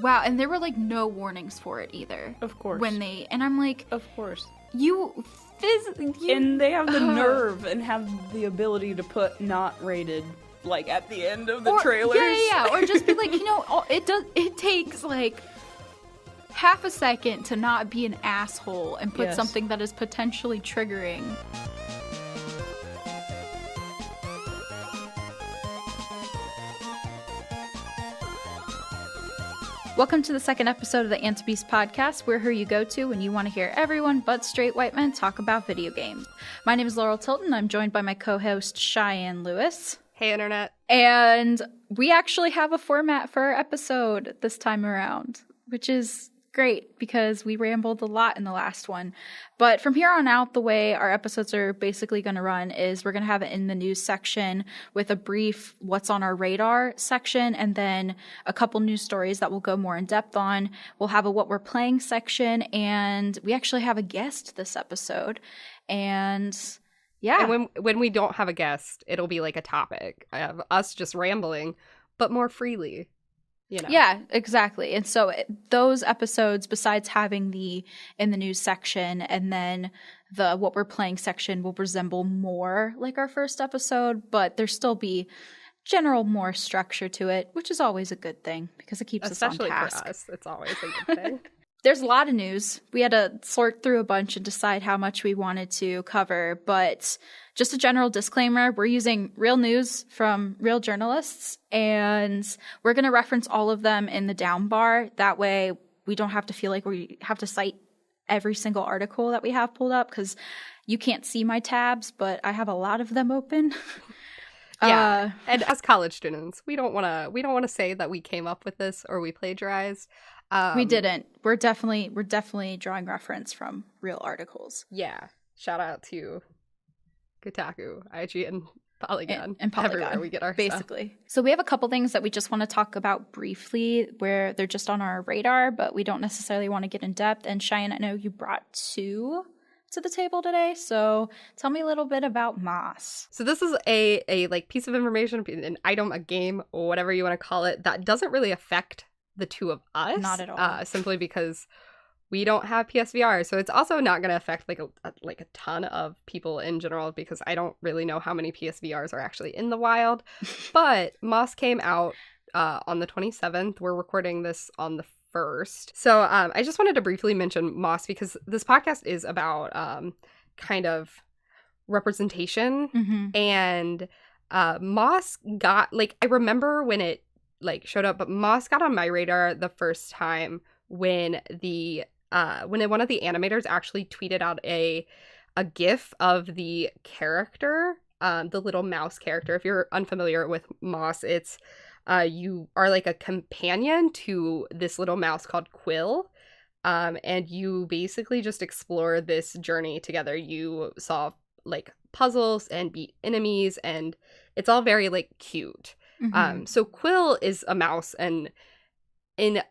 Wow, and there were like no warnings for it either. Of course. And I'm like, of course. And they have the nerve and have the ability to put not rated like at the end of the trailers. Yeah. Or just be like, it takes like half a second to not be an asshole and put something that is potentially triggering. Welcome to the second episode of the Antepiece podcast. We're who you go to when you want to hear everyone but straight white men talk about video games. My name is Laurel Tilton. I'm joined by my co-host Cheyenne Lewis. Hey, Internet. And we actually have a format for our episode this time around, which is great because we rambled a lot in the last one. But from here on out, the way our episodes are basically going to run is we're going to have it in the news section with a brief what's on our radar section, and then a couple news stories that we'll go more in depth on. We'll have a what we're playing section, and we actually have a guest this episode. And yeah. And when we don't have a guest, it'll be like a topic of us just rambling, but more freely. You know. Yeah, exactly. And so those episodes, besides having the in the news section and then the what we're playing section, will resemble more like our first episode, but there still be general more structure to it, which is always a good thing because it keeps us on task. Especially for us, it's always a good thing. There's a lot of news. We had to sort through a bunch and decide how much we wanted to cover, but just a general disclaimer, we're using real news from real journalists, and we're going to reference all of them in the down bar. That way we don't have to feel like we have to cite every single article that we have pulled up, because you can't see my tabs, but I have a lot of them open. Yeah, and as college students, we don't want to say that we came up with this or we plagiarized. We didn't. We're definitely drawing reference from real articles. Yeah. Shout out to Kotaku, IGN, Polygon. And Polygon. Everywhere we get our basically. stuff. So we have a couple things that we just want to talk about briefly where they're just on our radar, but we don't necessarily want to get in depth. And Cheyenne, I know you brought two to the table today, so tell me a little bit about Moss. So this is a like piece of information, an item, a game, or whatever you want to call it, that doesn't really affect the two of us. Not at all. Simply because we don't have PSVR. So it's also not going to affect like a ton of people in general, because I don't really know how many PSVRs are actually in the wild. But Moss came out on the 27th. We're recording this on the 1st. So I just wanted to briefly mention Moss because this podcast is about kind of representation. Mm-hmm. And Moss got, like, I remember when it like showed up, but Moss got on my radar the first time when one of the animators actually tweeted out a GIF of the character, the little mouse character. If you're unfamiliar with Moss, it's you are like a companion to this little mouse called Quill, and you basically just explore this journey together. You solve like puzzles and beat enemies, and it's all very like cute. Mm-hmm. So Quill is a mouse, and in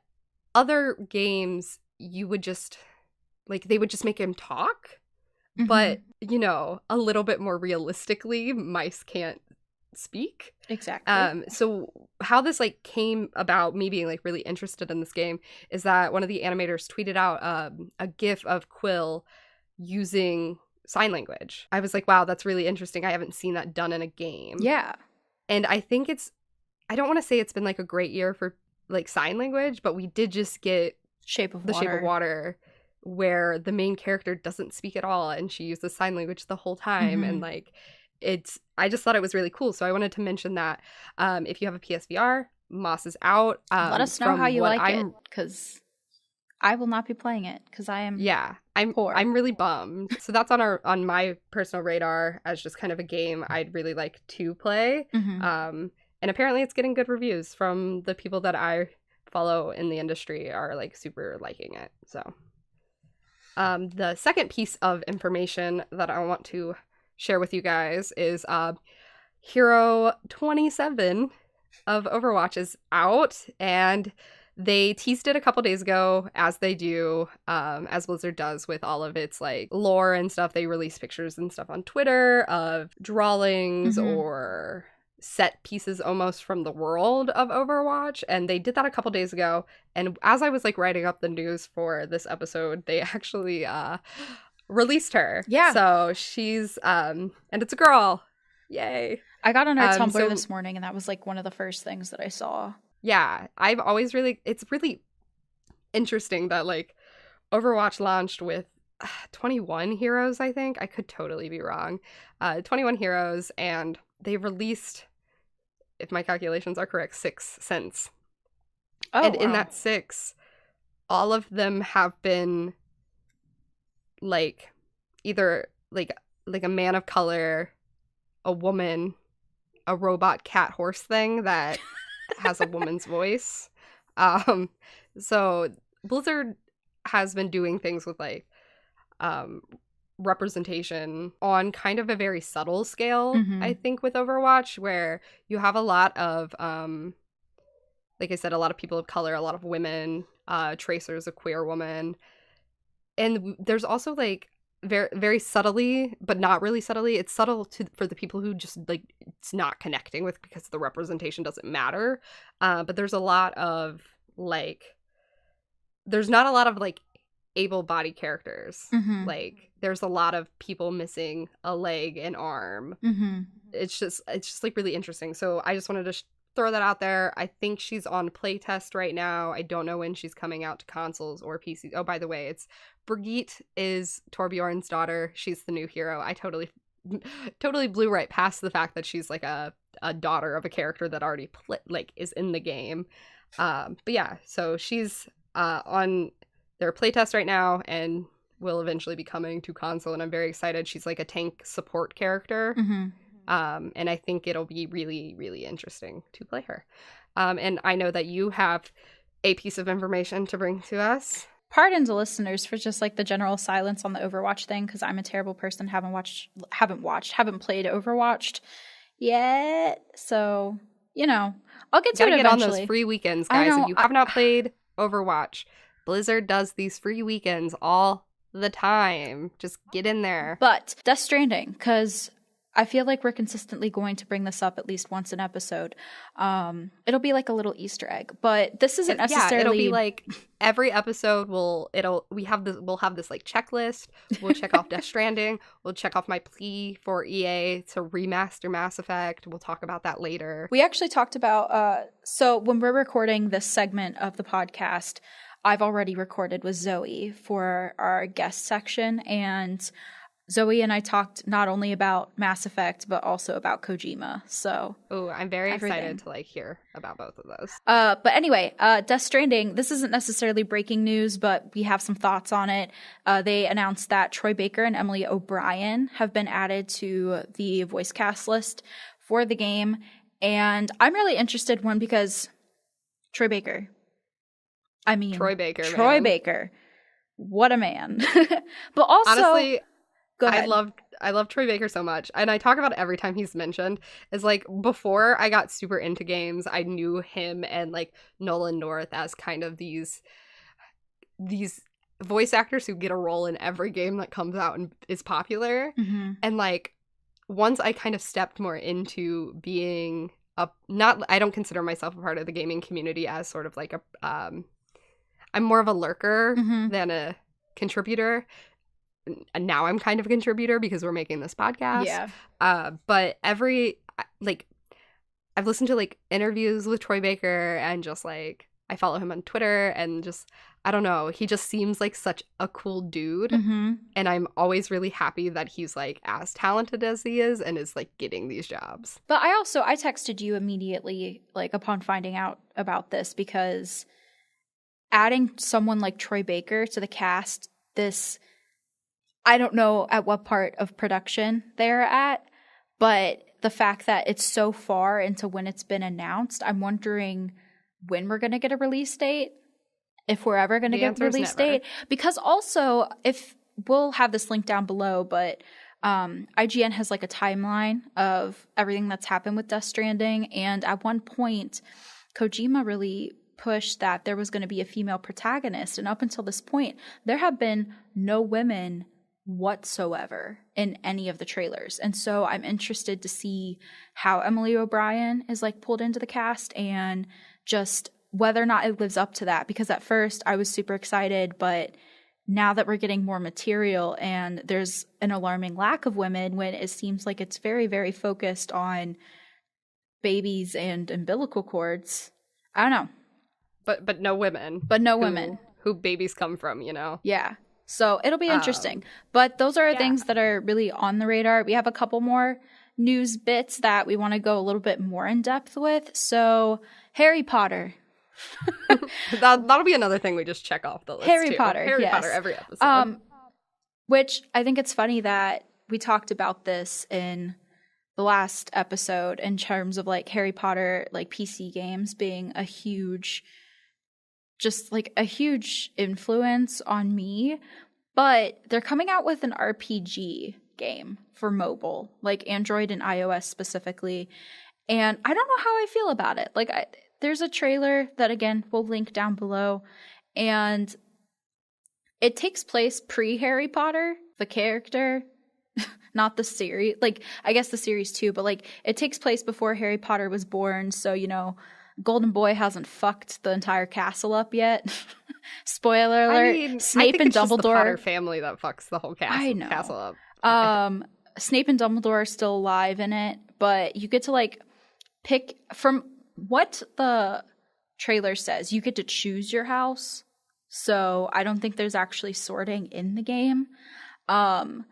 other games you would just like they would just make him talk. Mm-hmm. But you know, a little bit more realistically, mice can't speak. Exactly. So how this like came about me being like really interested in this game is that one of the animators tweeted out a GIF of Quill using sign language. I was like, wow, that's really interesting. I haven't seen that done in a game. Yeah. And I think I don't want to say it's been like a great year for like sign language, but we did just get Shape of Water, where the main character doesn't speak at all and she uses sign language the whole time. Mm-hmm. And like I just thought it was really cool. So I wanted to mention that if you have a PSVR, Moss is out. Let us know how you like it, because I will not be playing it because I am I'm poor. I'm really bummed. So that's on my personal radar as just kind of a game I'd really like to play. Mm-hmm. And apparently it's getting good reviews from the people that I follow in the industry are like super liking it. So the second piece of information that I want to share with you guys is Hero 27 of Overwatch is out, and they teased it a couple days ago, as they do, as Blizzard does with all of its like lore and stuff. They release pictures and stuff on Twitter of drawings or set pieces almost from the world of Overwatch, and they did that a couple days ago. And as I was like writing up the news for this episode, they actually released her. Yeah. So she's and it's a girl. Yay. I got on her Tumblr this morning, and that was like one of the first things that I saw. Yeah, I've always it's really interesting that like Overwatch launched with 21 heroes, I think. I could totally be wrong. 21 heroes, and they released, if my calculations are correct, 6 since. Oh, and wow. in that 6, all of them have been like either like a man of color, a woman, a robot cat horse thing that has a woman's voice. So Blizzard has been doing things with like representation on kind of a very subtle scale, I think, with Overwatch, where you have a lot of like I said, a lot of people of color, a lot of women, Tracer's a queer woman, and there's also like very, very subtly, but not really subtly, it's subtle for the people who just like it's not connecting with because the representation doesn't matter, but there's a lot of like there's not a lot of like able-bodied characters. Like there's a lot of people missing a leg and arm. It's just like really interesting. So I just wanted to throw that out there. I think she's on playtest right now. I don't know when she's coming out to consoles or PC. Oh, by the way, it's Brigitte is Torbjorn's daughter. She's the new hero. I totally blew right past the fact that she's like a daughter of a character that already is in the game. But yeah, so she's on their playtest right now and will eventually be coming to console, and I'm very excited. She's like a tank support character. And I think it'll be really, really interesting to play her. And I know that you have a piece of information to bring to us. Pardon the listeners for just like the general silence on the Overwatch thing, because I'm a terrible person, haven't played Overwatch yet. So, I'll get to it eventually. Get on those free weekends, guys. If you have not played Overwatch, Blizzard does these free weekends all the time. Just get in there. But Death Stranding, because I feel like we're consistently going to bring this up at least once an episode. It'll be like a little Easter egg, but this isn't necessarily. Yeah, it'll be like every episode. We'll have this like checklist. We'll check off Death Stranding. We'll check off my plea for EA to remaster Mass Effect. We'll talk about that later. We actually talked about. So when we're recording this segment of the podcast, I've already recorded with Zoe for our guest section, and Zoe and I talked not only about Mass Effect, but also about Kojima. So, I'm very excited to hear about both of those. But anyway, Death Stranding, this isn't necessarily breaking news, but we have some thoughts on it. They announced that Troy Baker and Emily O'Brien have been added to the voice cast list for the game. And I'm really interested, one, because Troy Baker. Troy Baker. What a man. But also, honestly, go ahead. I love Troy Baker so much, and I talk about it every time he's mentioned. Is like before I got super into games, I knew him and like Nolan North as kind of these voice actors who get a role in every game that comes out and is popular. And like once I kind of stepped more into being I don't consider myself a part of the gaming community as sort of like I'm more of a lurker than a contributor. And now I'm kind of a contributor because we're making this podcast. Yeah. But I've listened to like interviews with Troy Baker, and just like I follow him on Twitter, and just I don't know, he just seems like such a cool dude. And I'm always really happy that he's like as talented as he is and is like getting these jobs. But I texted you immediately like upon finding out about this, because adding someone like Troy Baker to the cast, I don't know at what part of production they're at, but the fact that it's so far into when it's been announced, I'm wondering when we're going to get a release date, if we're ever going to get a release date. Because also, if we'll have this link down below, but IGN has like a timeline of everything that's happened with Death Stranding, and at one point, Kojima really pushed that there was going to be a female protagonist, and up until this point, there have been no women whatsoever in any of the trailers. And so I'm interested to see how Emily O'Brien is like pulled into the cast and just whether or not it lives up to that. Because at first I was super excited, but now that we're getting more material and there's an alarming lack of women when it seems like it's very, very focused on babies and umbilical cords, I don't know. But no women. But no women. Who babies come from, you know? Yeah. So it'll be interesting. But those are things that are really on the radar. We have a couple more news bits that we want to go a little bit more in depth with. So Harry Potter. That'll be another thing we just check off the list. Harry Potter, Harry yes. Potter every episode. Which I think it's funny that we talked about this in the last episode in terms of like Harry Potter, like PC games being a huge influence on me, but they're coming out with an RPG game for mobile, like Android and iOS specifically, and I don't know how I feel about it. Like, there's a trailer that, again, we'll link down below, and it takes place pre-Harry Potter, the character, not the series. Like, I guess the series too, but like, it takes place before Harry Potter was born, so, you know, Golden Boy hasn't fucked the entire castle up yet. Spoiler alert. I mean, Snape I think and it's just Dumbledore. the Potter family that fucks the whole castle up. Snape and Dumbledore are still alive in it, but you get to like pick from what the trailer says. You get to choose your house. So I don't think there's actually sorting in the game. And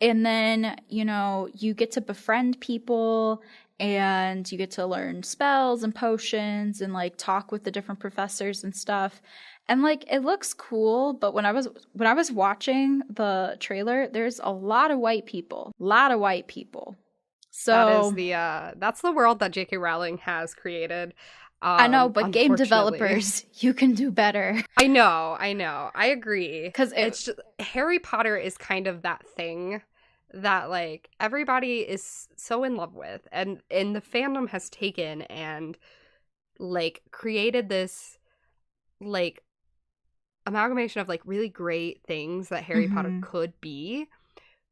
then, you know, you get to befriend people and you get to learn spells and potions and like talk with the different professors and stuff. And like, it looks cool, but when I was watching the trailer, there's a lot of white people. So that's the world that J.K. Rowling has created. I know, but game developers, you can do better. I know. I agree. Because it's just, Harry Potter is kind of that thing that like everybody is so in love with, and the fandom has taken and like created this like amalgamation of like really great things that Harry Potter could be,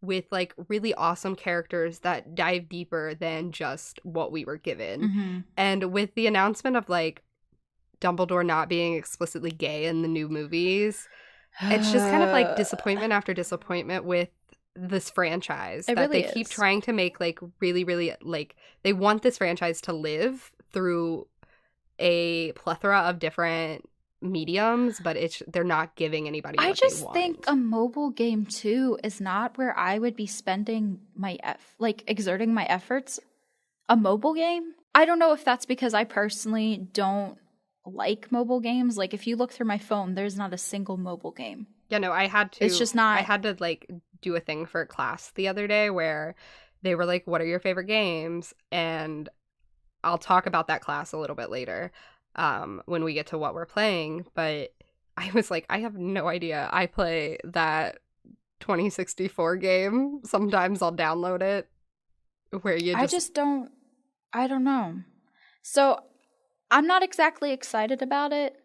with like really awesome characters that dive deeper than just what we were given. And with the announcement of like Dumbledore not being explicitly gay in the new movies, it's just kind of like disappointment after disappointment with this franchise that really they keep trying to make like really, really like they want this franchise to live through a plethora of different mediums, but they're not giving anybody what they want. Think a mobile game too is not where I would be spending my exerting my efforts. A mobile game? I don't know if that's because I personally don't like mobile games. Like, if you look through my phone, there's not a single mobile game. Yeah, no, I had to. It's just not. I had to like do a thing for a class the other day where they were like, "What are your favorite games?" And I'll talk about that class a little bit later, when we get to what we're playing. But I was like, I have no idea. I play that 2064 game. Sometimes I'll download it where you just I don't know. So I'm not exactly excited about it,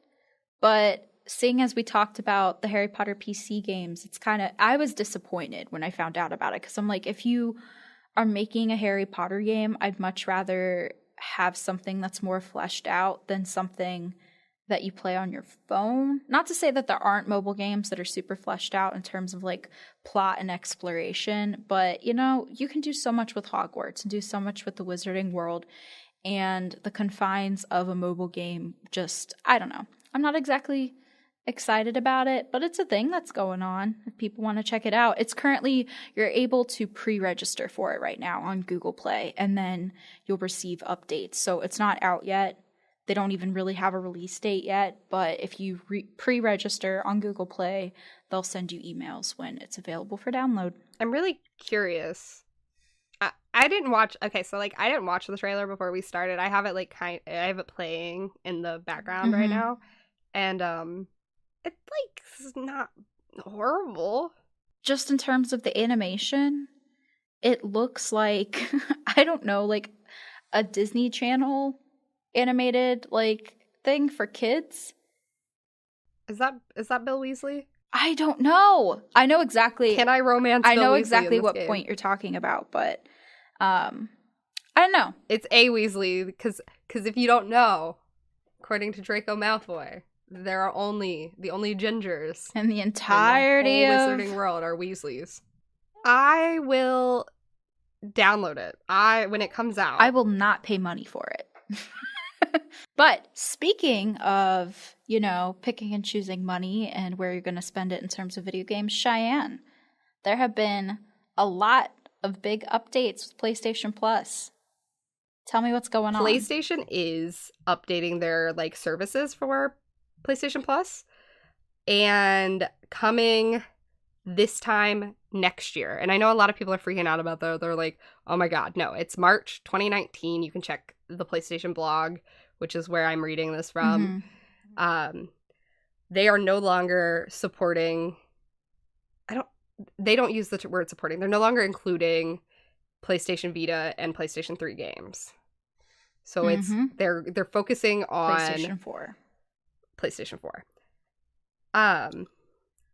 but seeing as we talked about the Harry Potter PC games, it's kind of, I was disappointed when I found out about it, because I'm like, if you are making a Harry Potter game, I'd much rather have something that's more fleshed out than something that you play on your phone. Not to say that there aren't mobile games that are super fleshed out in terms of like plot and exploration, but you know, you can do so much with Hogwarts and do so much with the Wizarding World, and the confines of a mobile game just, I don't know. I'm not exactly excited about it, but it's a thing that's going on if people want to check it out. It's currently, you're able to pre-register for it right now on Google Play, and then you'll receive updates. So it's not out yet. They don't even really have a release date yet, but if you pre-register on Google Play, they'll send you emails when it's available for download. I'm really curious. I didn't watch. Okay, so like I didn't watch the trailer before we started. I have it like I have it playing in the background right now, and it's like it's not horrible. Just in terms of the animation, it looks like I don't know, like a Disney Channel animated like thing for kids. Is that Bill Weasley? I don't know. I know exactly. Can I romance Bill I know Weasley exactly in this what game? point you're talking about, but I don't know. It's a Weasley, because if you don't know, according to Draco Malfoy, there are the only gingers And the in the entirety whole of wizarding world are Weasleys. I will download it. When it comes out. I will not pay money for it. But speaking of, picking and choosing money and where you're going to spend it in terms of video games, Cheyenne, there have been a lot of big updates with PlayStation Plus. Tell me what's going on. PlayStation is updating their services for PlayStation Plus, and coming this time next year. And I know a lot of people are freaking out about that. They're like, oh my god, no, it's March 2019. You can check the PlayStation blog, which is where I'm reading this from. Mm-hmm. They are no longer supporting, they don't use the word supporting. They're no longer including PlayStation Vita and PlayStation 3 games. So it's they're focusing on PlayStation 4.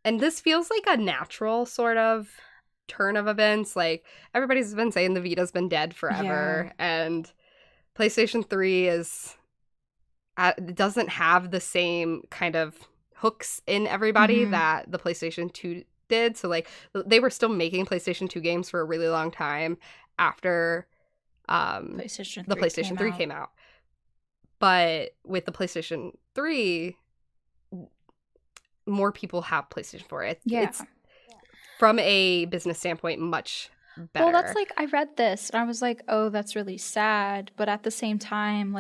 And this feels like a natural sort of turn of events. Like, everybody's been saying the Vita's been dead forever, and PlayStation 3 doesn't have the same kind of hooks in everybody that the PlayStation 2 did. So they were still making PlayStation 2 games for a really long time after the PlayStation 3 came out. But with the PlayStation 3, more people have PlayStation 4. It's from a business standpoint much better. Well, that's I read this and I was like, oh, that's really sad. But at the same time,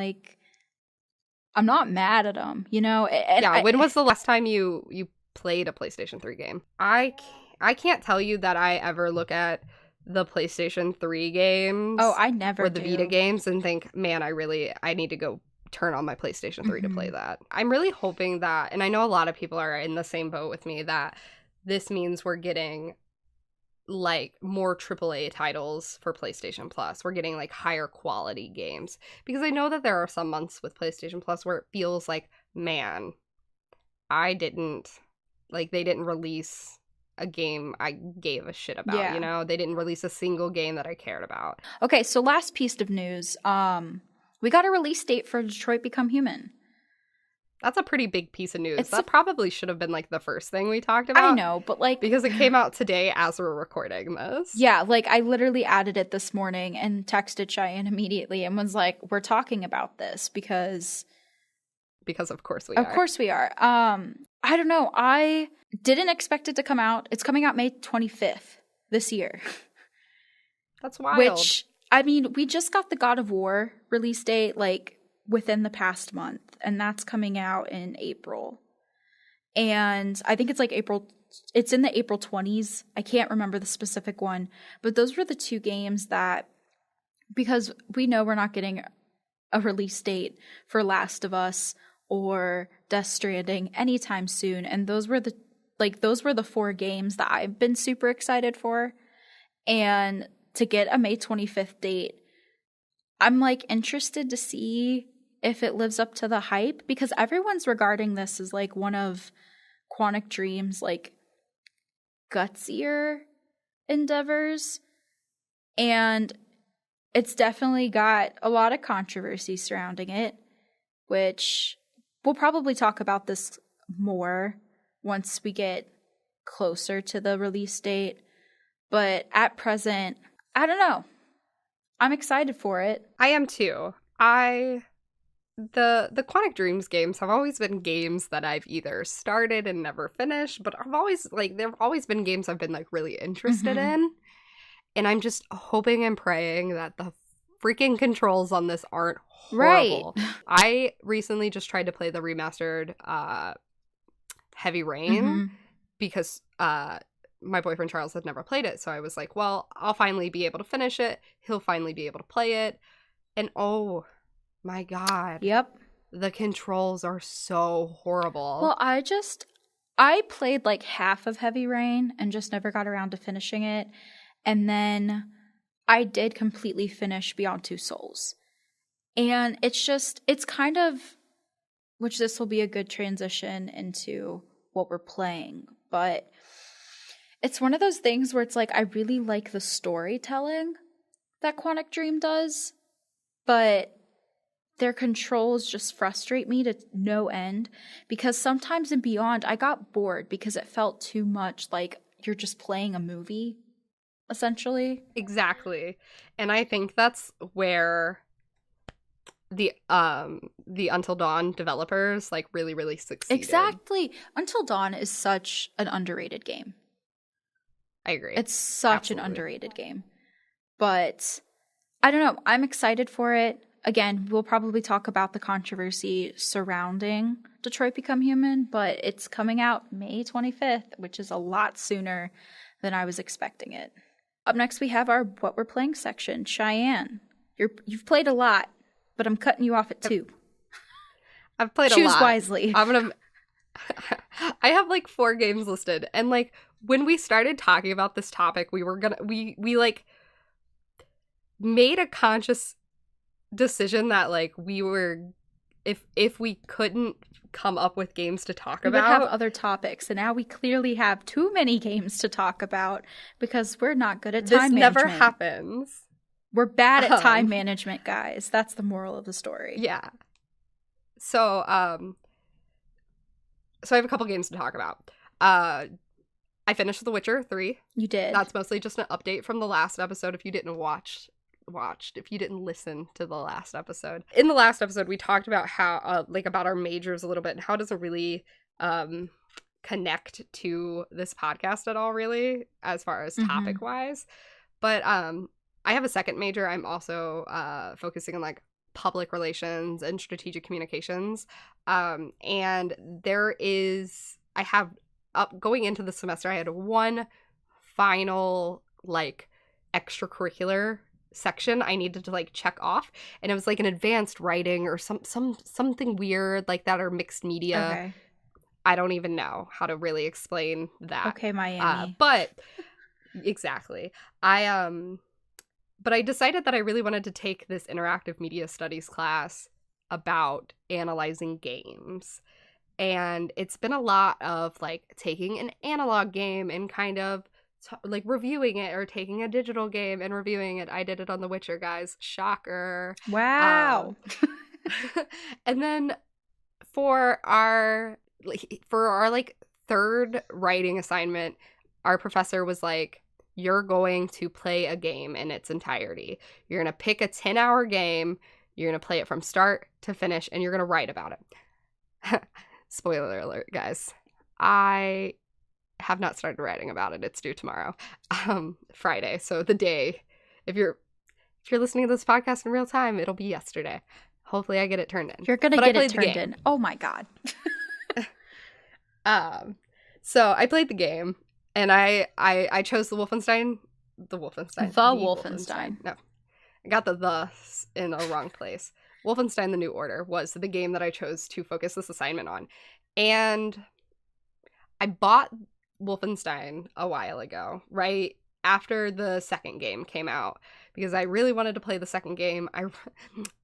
I'm not mad at them, And when was the last time you played a PlayStation 3 game? I can't tell you that I ever look at the PlayStation 3 games. Oh, I never or the Vita games and think, man, I need to go turn on my PlayStation 3 to play that. I'm really hoping that, and I know a lot of people are in the same boat with me, that this means we're getting more AAA titles for PlayStation Plus. We're getting higher quality games, because I know that there are some months with PlayStation Plus where it feels like, man, they didn't release a game I gave a shit about. They didn't release a single game that I cared about. Okay, so last piece of news, we got a release date for Detroit Become Human. That's a pretty big piece of news. That probably should have been the first thing we talked about. I know, but because it came out today as we're recording this. Yeah, I literally added it this morning and texted Cheyenne immediately and was like, we're talking about this because of course we are. Of course we are. I don't know. I didn't expect it to come out. It's coming out May 25th this year. That's wild. Which, we just got the God of War release date within the past month, and that's coming out in April. And I think it's April, it's in the April 20s. I can't remember the specific one, but those were the two games that, because we know we're not getting a release date for Last of Us or Death Stranding anytime soon, and those were the 4 games that I've been super excited for. And to get a May 25th date, I'm interested to see if it lives up to the hype, because everyone's regarding this as one of Quantic Dream's gutsier endeavors, and it's definitely got a lot of controversy surrounding it, which we'll probably talk about this more once we get closer to the release date. But at present, I don't know. I'm excited for it. I am too. The Quantic Dreams games have always been games that I've either started and never finished, but I've always there've always been games I've been really interested in. And I'm just hoping and praying that the freaking controls on this aren't horrible. Right. I recently just tried to play the remastered Heavy Rain because my boyfriend Charles had never played it. So I was like, well, I'll finally be able to finish it. He'll finally be able to play it. And oh my god. Yep. The controls are so horrible. Well, I played half of Heavy Rain and just never got around to finishing it. And then I did completely finish Beyond Two Souls. And it's kind of, which this will be a good transition into what we're playing. but it's one of those things where it's like I really like the storytelling that Quantic Dream does, but their controls just frustrate me to no end, because sometimes in Beyond I got bored because it felt too much like you're just playing a movie, essentially. Exactly. And I think that's where the Until Dawn developers like really succeeded. Exactly. Until Dawn is such an underrated game. I agree. It's such Absolutely. an underrated game. But I don't know. I'm excited for it. Again, we'll probably talk about the controversy surrounding Detroit Become Human, but it's coming out May 25th, which is a lot sooner than I was expecting it. Up next, we have our What We're Playing section. Cheyenne, you've played a lot, but I'm cutting you off at 2. I've played a lot. Choose wisely. I have like 4 games listed, and like when we started talking about this topic, we like made a conscious decision that like we were, if we couldn't come up with games to talk about, we would have other topics, and now we clearly have too many games to talk about because we're not good at time management. This never happens. We're bad at time management, guys. That's the moral of the story. Yeah. So I have a couple games to talk about. I finished The Witcher 3. You did. That's mostly just an update from the last episode if you didn't if you didn't listen to the last episode. In the last episode, we talked about how like about our majors a little bit and how it doesn't really connect to this podcast at all, really, as far as topic wise. But I have a second major. I'm also focusing on like public relations and strategic communications. And going into the semester, I had one final like extracurricular section I needed to like check off, and it was like an advanced writing or something weird like that, or mixed media. Okay. I don't even know how to really explain that. Okay, Miami. But exactly. But I decided that I really wanted to take this interactive media studies class about analyzing games. And it's been a lot of like taking an analog game and kind of like reviewing it, or taking a digital game and reviewing it. I did it on The Witcher, guys. Shocker. Wow. And then for our like third writing assignment, our professor was like, you're going to play a game in its entirety. You're going to pick a 10-hour game. You're going to play it from start to finish, and you're going to write about it. Spoiler alert, guys. I have not started writing about it. It's due tomorrow, Friday. So the day, if you're listening to this podcast in real time, it'll be yesterday. Hopefully I get it turned in. You're going to get it turned in. Oh my God. So I played the game, and I chose the Wolfenstein. No, I got the in the wrong place. Wolfenstein: The New Order was the game that I chose to focus this assignment on. And I bought Wolfenstein a while ago, right after the second game came out, because I really wanted to play the second game.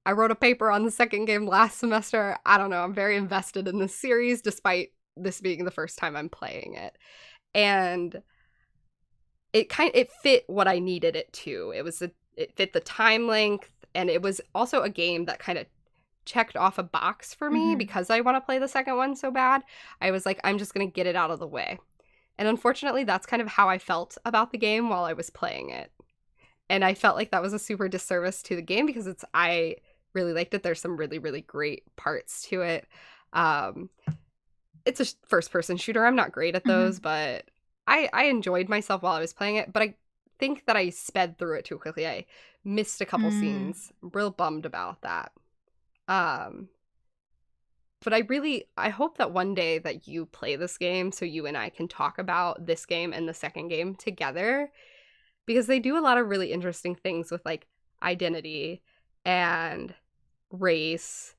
I wrote a paper on the second game last semester. I don't know, I'm very invested in this series despite this being the first time I'm playing it. And it fit what I needed it to. It fit the time length, and it was also a game that kind of checked off a box for me because I want to play the second one so bad. I was like, I'm just going to get it out of the way. And unfortunately, that's kind of how I felt about the game while I was playing it. And I felt like that was a super disservice to the game because I really liked it. There's some really, really great parts to it. It's a first-person shooter. I'm not great at those, but I enjoyed myself while I was playing it. But I think that I sped through it too quickly. I missed a couple scenes. I'm real bummed about that. But I hope that one day that you play this game so you and I can talk about this game and the second game together, because they do a lot of really interesting things with like identity and race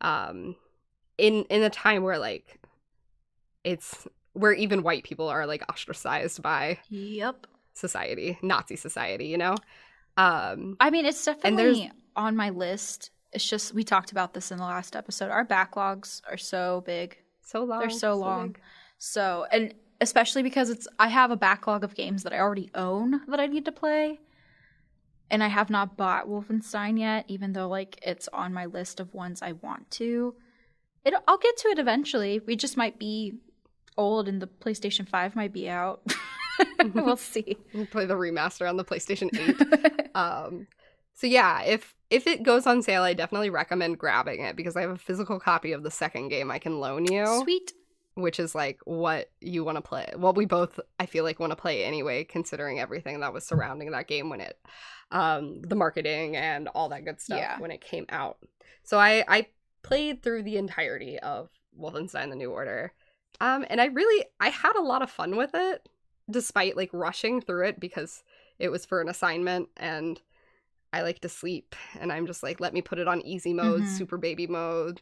in a time where like where even white people are like ostracized by society, Nazi society, you know? I mean, it's definitely on my list. It's just, we talked about this in the last episode. Our backlogs are so big. So long. They're so long. Big. So, and especially because I have a backlog of games that I already own that I need to play. And I have not bought Wolfenstein yet, even though like it's on my list of ones I want to. I'll get to it eventually. We just might be old and the PlayStation 5 might be out. We'll see. We'll play the remaster on the PlayStation 8. So yeah, if it goes on sale, I definitely recommend grabbing it because I have a physical copy of the second game I can loan you. Sweet. Which is like what you want to play. Well, we both, I feel like, want to play anyway, considering everything that was surrounding that game when it, the marketing and all that good stuff when it came out. So I played through the entirety of Wolfenstein: The New Order. And I had a lot of fun with it, despite like rushing through it because it was for an assignment and I like to sleep, and I'm just like, let me put it on easy mode, super baby mode.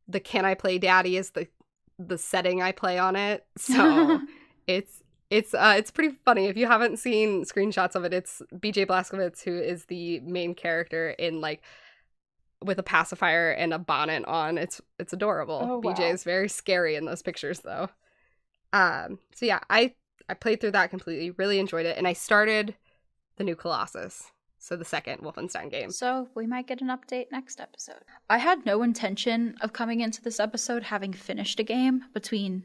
The Can I Play Daddy is the setting I play on it. So it's pretty funny. If you haven't seen screenshots of it, it's BJ Blazkowicz, who is the main character in like with a pacifier and a bonnet on. It's adorable. Oh, wow. BJ is very scary in those pictures though. So yeah, I played through that completely, really enjoyed it, and I started the new Colossus, so the second Wolfenstein game. So we might get an update next episode. I had no intention of coming into this episode having finished a game between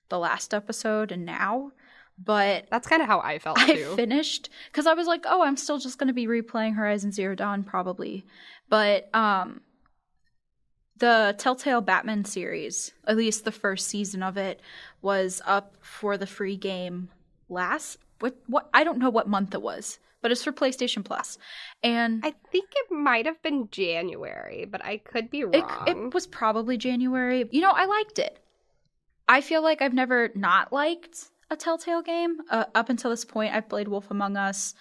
the last episode and now, but that's kind of how I felt I too. finished because I was like, oh, I'm still just going to be replaying Horizon Zero Dawn probably. But the Telltale Batman series, at least the first season of it, was up for the free game last what I don't know what month it was, but it's for PlayStation Plus. And I think it might have been January, but I could be wrong. It was probably January. You know, I liked it. I feel like I've never not liked a Telltale game. Up until this point, I've played Wolf Among Us,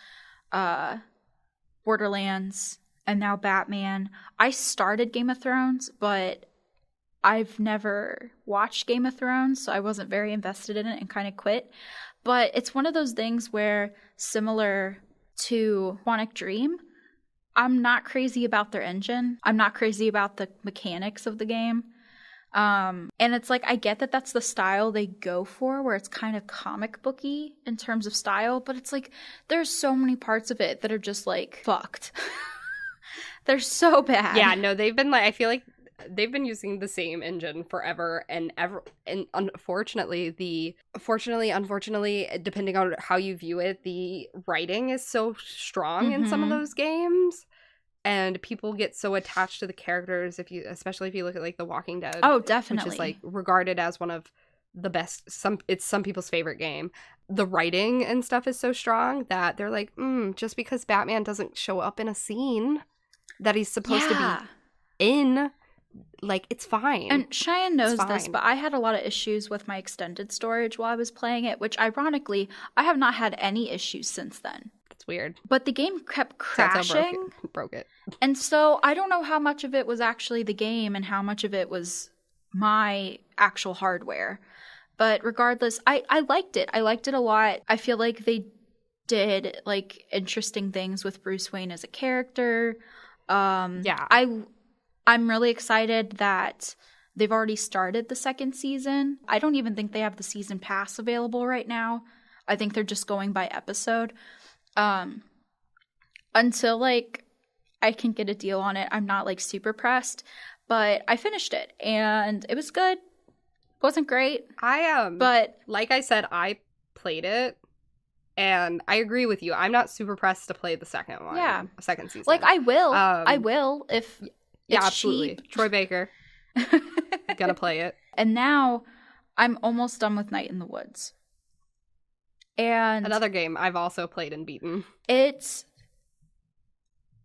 Borderlands, and now Batman. I started Game of Thrones, but I've never watched Game of Thrones, so I wasn't very invested in it and kind of quit. But it's one of those things where, similar to Quantic Dream, I'm not crazy about their engine. I'm not crazy about the mechanics of the game. And it's like, I get that that's the style they go for, where it's kind of comic booky in terms of style, but it's like, there's so many parts of it that are just like, fucked. They're so bad. Yeah, no, they've been like, I feel like they've been using the same engine forever and ever, and unfortunately, depending on how you view it, the writing is so strong in some of those games, and people get so attached to the characters. Especially if you look at like The Walking Dead, oh, definitely, which is like regarded as one of the best. It's some people's favorite game. The writing and stuff is so strong that they're like, just because Batman doesn't show up in a scene that he's supposed to be in, like, it's fine. And Cheyenne knows this, but I had a lot of issues with my extended storage while I was playing it, which ironically, I have not had any issues since then. That's weird. But the game kept crashing. Broke it. And so I don't know how much of it was actually the game and how much of it was my actual hardware. But regardless, I liked it. I liked it a lot. I feel like they did like interesting things with Bruce Wayne as a character. I'm really excited that they've already started the second season. I don't even think they have the season pass available right now. I think they're just going by episode. Until like I can get a deal on it, I'm not like super pressed, but I finished it and it was good. Wasn't great. But like I said, I played it. And I agree with you. I'm not super pressed to play the second one. Yeah. Second season. Like, I will if it's absolutely. Cheap. Troy Baker. Gonna play it. And now I'm almost done with Night in the Woods. And another game I've also played and beaten.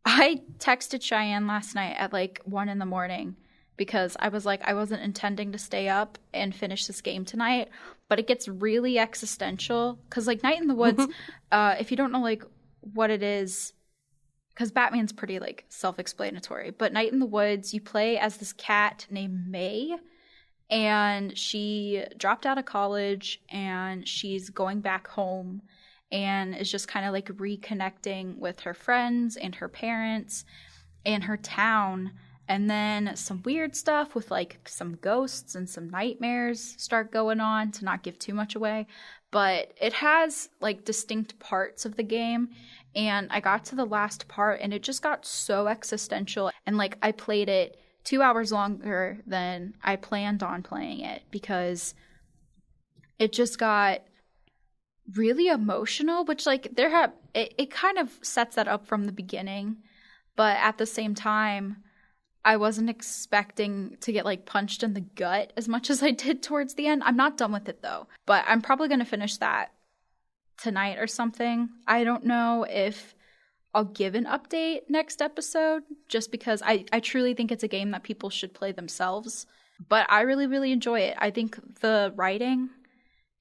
I texted Cheyenne last night at like 1 a.m. because I was like, I wasn't intending to stay up and finish this game tonight, but it gets really existential because like Night in the Woods, if you don't know like what it is, because Batman's pretty like self-explanatory, but Night in the Woods, you play as this cat named May, and she dropped out of college and she's going back home and is just kind of like reconnecting with her friends and her parents and her town And then some weird stuff with like some ghosts and some nightmares start going on, to not give too much away. But it has like distinct parts of the game. And I got to the last part and it just got so existential. And like I played it 2 hours longer than I planned on playing it, because it just got really emotional, which like it kind of sets that up from the beginning. But at the same time, I wasn't expecting to get like punched in the gut as much as I did towards the end. I'm not done with it though, but I'm probably going to finish that tonight or something. I don't know if I'll give an update next episode, just because I truly think it's a game that people should play themselves. But I really, really enjoy it. I think the writing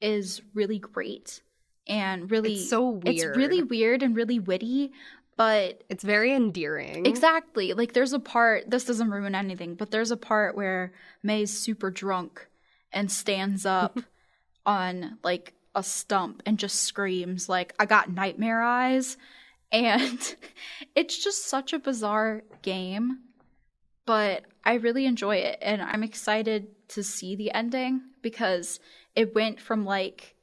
is really great and really... It's so weird. It's really weird and really witty, but... It's very endearing. Exactly. Like there's a part, this doesn't ruin anything, but there's a part where May's super drunk and stands up on like a stump and just screams like, "I got nightmare eyes." And it's just such a bizarre game, but I really enjoy it. And I'm excited to see the ending, because it went from like,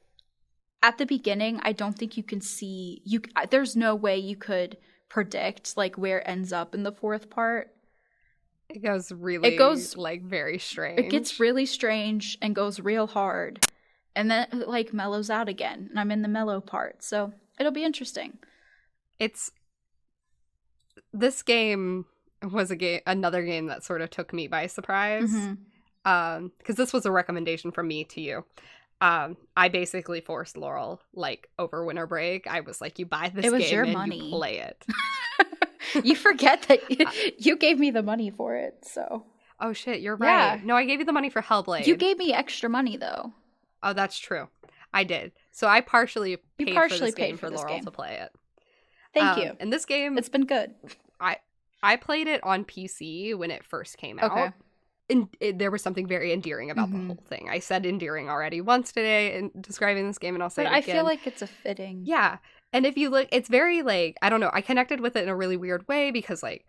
at the beginning, I don't think you can see, there's no way you could predict like where it ends up in the fourth part. It goes like very strange. It gets really strange and goes real hard. And then it like mellows out again. And I'm in the mellow part. So it'll be interesting. This game was another game that sort of took me by surprise. Because this was a recommendation from me to you. I basically forced Laurel, like, over winter break. I was like, you buy this game and money. You play it. You forget that you gave me the money for it, so. Oh, shit, you're right. Yeah. No, I gave you the money for Hellblade. You gave me extra money, though. Oh, that's true. I did. So I partially paid for this game for Laurel to play it. Thank you. And this game... It's been good. I played it on PC when it first came out. Okay. And there was something very endearing about the whole thing. I said endearing already once today in describing this game, and I'll say it again. I feel like it's a fitting. Yeah. And if you look, it's very, like, I don't know, I connected with it in a really weird way, because, like,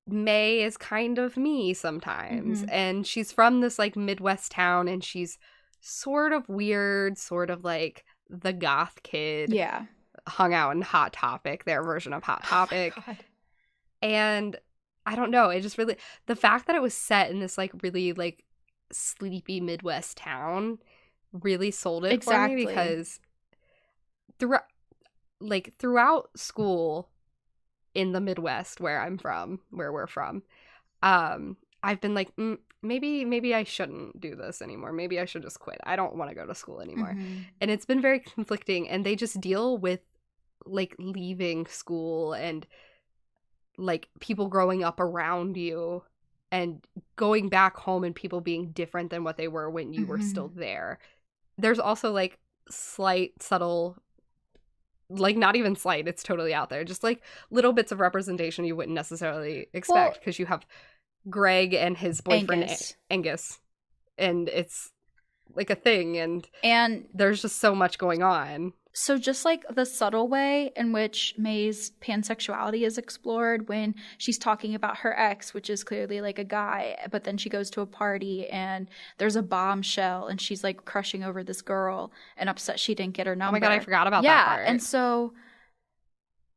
May is kind of me sometimes. And she's from this, like, Midwest town, and she's sort of weird, sort of, like, the goth kid. Yeah. Hung out in Hot Topic, their version of Hot Topic. Oh, and I don't know, it just really, the fact that it was set in this like really like sleepy Midwest town really sold it for me, because throughout school in the Midwest where we're from, I've been like, maybe I shouldn't do this anymore. Maybe I should just quit. I don't want to go to school anymore. And it's been very conflicting, and they just deal with like leaving school and like people growing up around you and going back home and people being different than what they were when you were still there. There's also like slight, subtle, like not even slight, it's totally out there, just like little bits of representation you wouldn't necessarily expect, because you have Greg and his boyfriend Angus, and it's like a thing, and there's just so much going on. So just like the subtle way in which May's pansexuality is explored when she's talking about her ex, which is clearly like a guy, but then she goes to a party and there's a bombshell and she's like crushing over this girl and upset she didn't get her number. Oh my God, I forgot about that part. Yeah, and so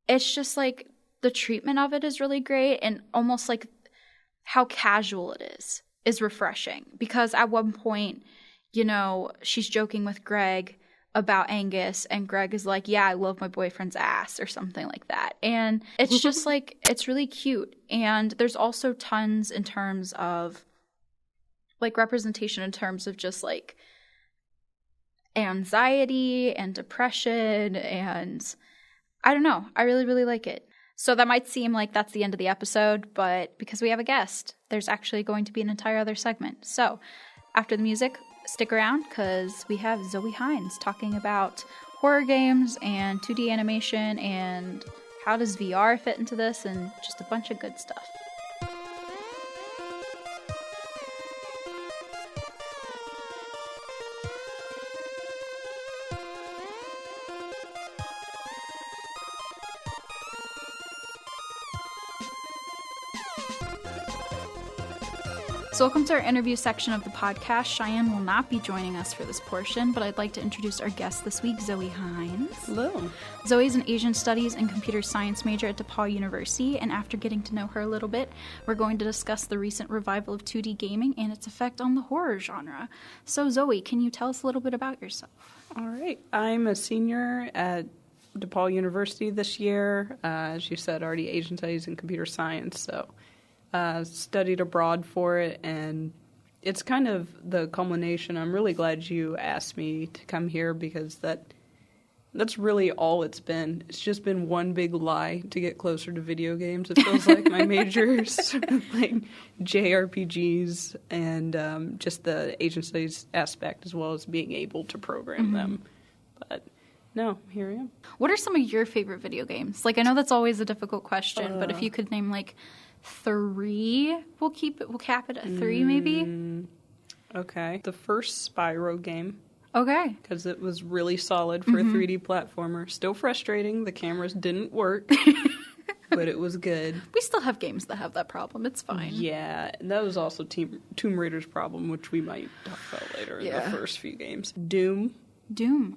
it's just like the treatment of it is really great, and almost like how casual it is refreshing, because at one point, you know, she's joking with Greg about Angus, and Greg is like, yeah, I love my boyfriend's ass, or something like that. And it's just like, it's really cute. And there's also tons in terms of like representation in terms of just like anxiety and depression, and I don't know, I really, really like it. So that might seem like that's the end of the episode, but because we have a guest, there's actually going to be an entire other segment. So after the music, stick around, because we have Zoe Hines talking about horror games and 2D animation and how does VR fit into this, and just a bunch of good stuff. So welcome to our interview section of the podcast. Cheyenne will not be joining us for this portion, but I'd like to introduce our guest this week, Zoe Hines. Hello. Zoe is an Asian Studies and Computer Science major at DePaul University, and after getting to know her a little bit, we're going to discuss the recent revival of 2D gaming and its effect on the horror genre. So Zoe, can you tell us a little bit about yourself? All right. I'm a senior at DePaul University this year. As you said, already Asian Studies and Computer Science, so studied abroad for it, and it's kind of the culmination. I'm really glad you asked me to come here because that's really all it's been. It's just been one big lie to get closer to video games. It feels like my majors, like JRPGs and just the Asian Studies aspect, as well as being able to program them. But no, here I am. What are some of your favorite video games? Like, I know that's always a difficult question, but if you could name like 3, we'll cap it at 3 maybe. Okay. The first Spyro game. Okay. Because it was really solid for a 3D platformer. Still frustrating. The cameras didn't work. But it was good. We still have games that have that problem. It's fine. Yeah. And that was also Tomb Raider's problem, which we might talk about later in the first few games. Doom.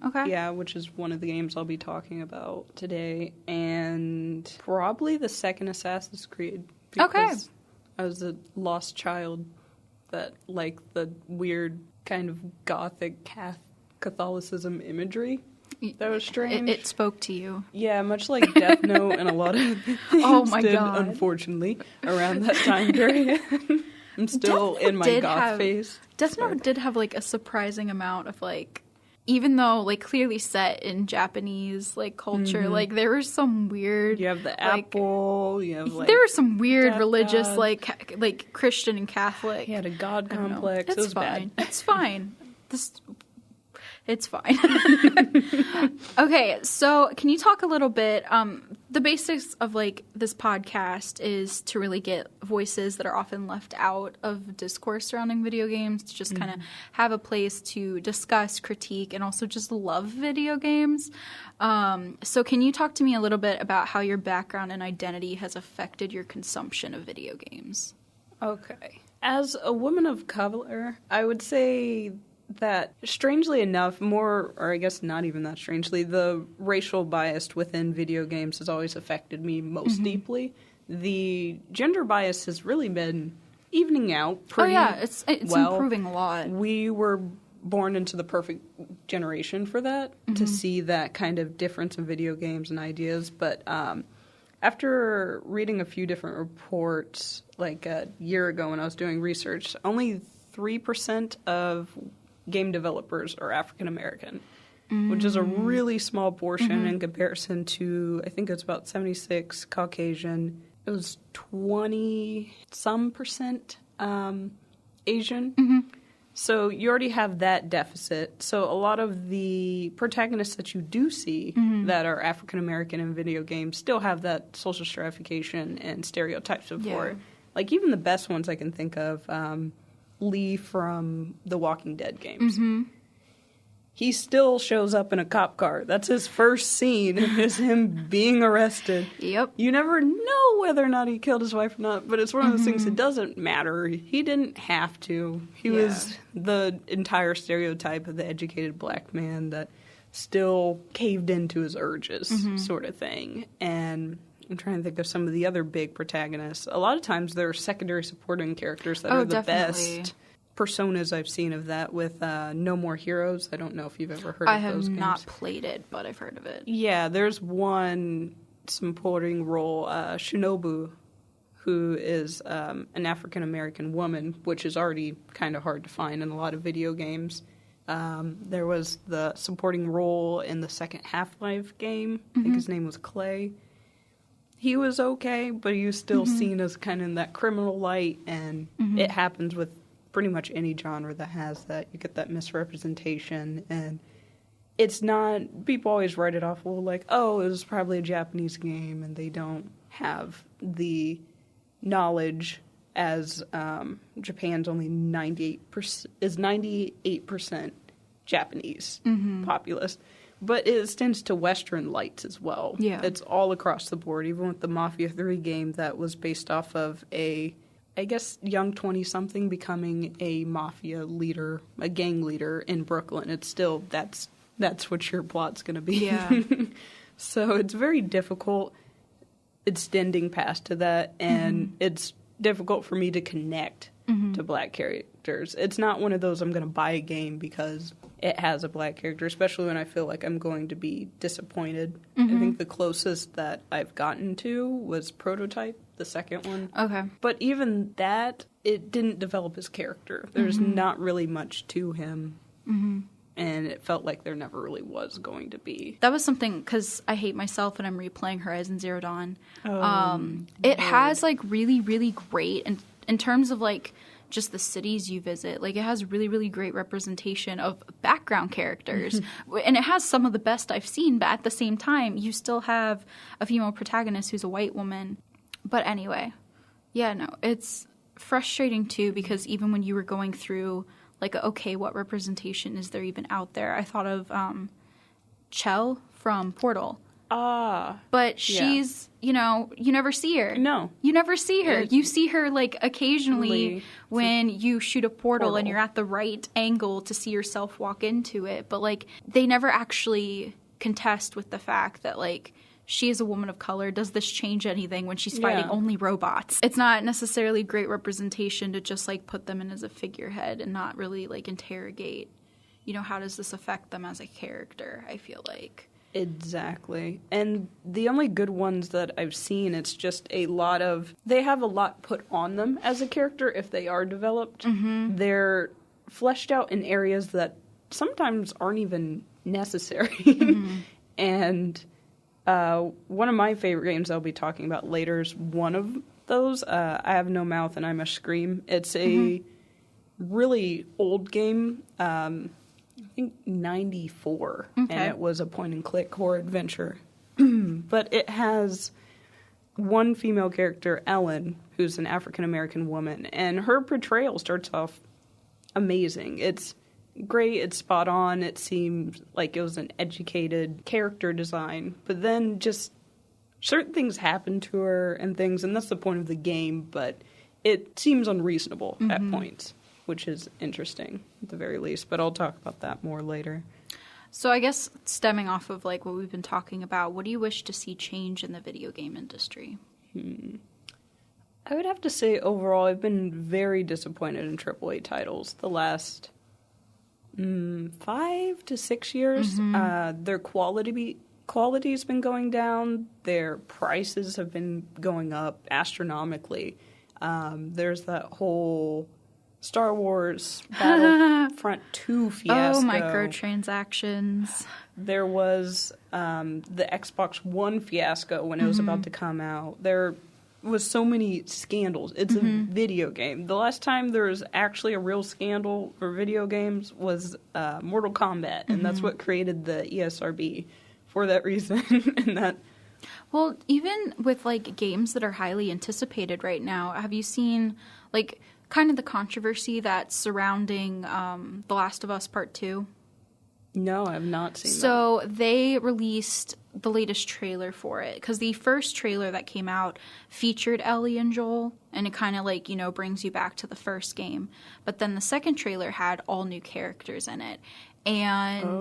Okay. Yeah, which is one of the games I'll be talking about today. And probably the second Assassin's Creed. Because I was a lost child that liked the weird kind of gothic Catholicism imagery. That was strange. It spoke to you. Yeah, much like Death Note and a lot of things God. Unfortunately, around that time period. I'm still in my goth phase. Death Note did have like a surprising amount of like, even though like clearly set in Japanese like culture, like there was some weird. You have the apple. You have like there were some weird religious God. like Christian and Catholic. He had a God complex. It was fine. bad. It's fine. It's fine. Okay, so can you talk a little bit? The basics of like this podcast is to really get voices that are often left out of discourse surrounding video games to just kind of have a place to discuss, critique, and also just love video games. So can you talk to me a little bit about how your background and identity has affected your consumption of video games? Okay. As a woman of color, I would say that, strangely enough, or I guess not even that strangely, the racial bias within video games has always affected me most deeply. The gender bias has really been evening out pretty well. It's improving a lot. We were born into the perfect generation for that, to see that kind of difference in video games and ideas. But after reading a few different reports, like a year ago when I was doing research, only 3% of game developers are African American, which is a really small portion in comparison to, I think it's about 76 Caucasian. It was 20-some% Asian. So you already have that deficit. So a lot of the protagonists that you do see that are African American in video games still have that social stratification and stereotypes before. Like even the best ones I can think of, Lee from the Walking Dead games. He still shows up in a cop car. That's his first scene, is him being arrested. Yep. You never know whether or not he killed his wife or not, but it's one of those things that doesn't matter. He didn't have to. He was the entire stereotype of the educated black man that still caved into his urges, sort of thing. And I'm trying to think of some of the other big protagonists. A lot of times there are secondary supporting characters that are the best personas I've seen of that, with No More Heroes. I don't know if you've ever heard of those games. I have not played it, but I've heard of it. Yeah, there's one supporting role, Shinobu, who is an African-American woman, which is already kind of hard to find in a lot of video games. There was the supporting role in the second Half-Life game. I think his name was Clay. He was okay, but he was still seen as kind of in that criminal light, and it happens with pretty much any genre that has that. You get that misrepresentation, and it's not, people always write it off, well, like, oh, it was probably a Japanese game, and they don't have the knowledge as Japan's only 98% Japanese populace. But it extends to Western lights as well. Yeah. It's all across the board, even with the Mafia 3 game that was based off of a I guess, young 20-something becoming a mafia leader, a gang leader in Brooklyn. It's still, that's what your plot's going to be. Yeah. So it's very difficult extending past to that, and it's difficult for me to connect to black characters. It's not one of those I'm going to buy a game because it has a black character, especially when I feel like I'm going to be disappointed. I think the closest that I've gotten to was Prototype, the second one. Okay. But even that, it didn't develop his character. There's not really much to him. And it felt like there never really was going to be. That was something, because I hate myself and I'm replaying Horizon Zero Dawn. It has, like, really, really great, in terms of, like, just the cities you visit. Like, it has really, really great representation of background characters. And it has some of the best I've seen, but at the same time, you still have a female protagonist who's a white woman. But anyway, yeah, no, it's frustrating, too, because even when you were going through, like, okay, what representation is there even out there? I thought of Chell from Portal. But she's, you know, you never see her. No. You never see her. You see her, like, occasionally when you shoot a portal and you're at the right angle to see yourself walk into it. But, like, they never actually contest with the fact that, like, she is a woman of color. Does this change anything when she's fighting only robots? It's not necessarily great representation to just, like, put them in as a figurehead and not really, like, interrogate, you know, how does this affect them as a character, I feel like. Exactly. And the only good ones that I've seen, it's just a lot of... They have a lot put on them as a character if they are developed. They're fleshed out in areas that sometimes aren't even necessary. And one of my favorite games I'll be talking about later is one of those. I Have No Mouth and I Must Scream. It's a really old game. I think 94, and it was a point-and-click horror adventure. But it has one female character, Ellen, who's an African-American woman, and her portrayal starts off amazing. It's great, it's spot on, it seems like it was an educated character design, but then just certain things happen to her and things, and that's the point of the game, but it seems unreasonable at points, which is interesting at the very least, but I'll talk about that more later. So I guess stemming off of, like, what we've been talking about, what do you wish to see change in the video game industry? I would have to say overall I've been very disappointed in AAA titles the last 5 to 6 years. Their quality's been going down. Their prices have been going up astronomically. There's that whole Star Wars Battlefront 2 fiasco. Oh, microtransactions. There was the Xbox One fiasco when it was about to come out. There was so many scandals. It's a video game. The last time there was actually a real scandal for video games was Mortal Kombat, and that's what created the ESRB for that reason. And that. Well, even with, like, games that are highly anticipated right now, have you seen, like, kind of the controversy that's surrounding The Last of Us Part 2? No, I have not seen that. So they released the latest trailer for it, because the first trailer that came out featured Ellie and Joel, and it kind of, like, you know, brings you back to the first game. But then the second trailer had all new characters in it, and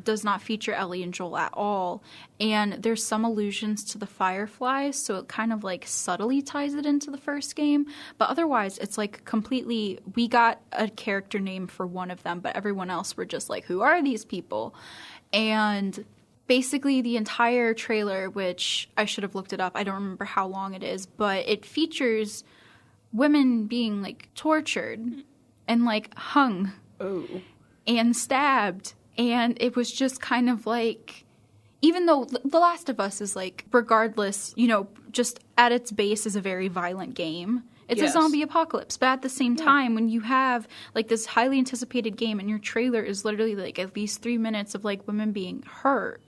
does not feature Ellie and Joel at all. And there's some allusions to the Fireflies, so it kind of, like, subtly ties it into the first game. But otherwise, it's, like, completely, we got a character name for one of them, but everyone else were just like, who are these people? And basically the entire trailer, which I should have looked it up, I don't remember how long it is, but it features women being, like, tortured and, like, hung. And stabbed, and it was just kind of like, even though The Last of Us is, like, regardless, you know, just at its base is a very violent game. It's a zombie apocalypse, but at the same time, when you have, like, this highly anticipated game and your trailer is literally, like, at least 3 minutes of, like, women being hurt,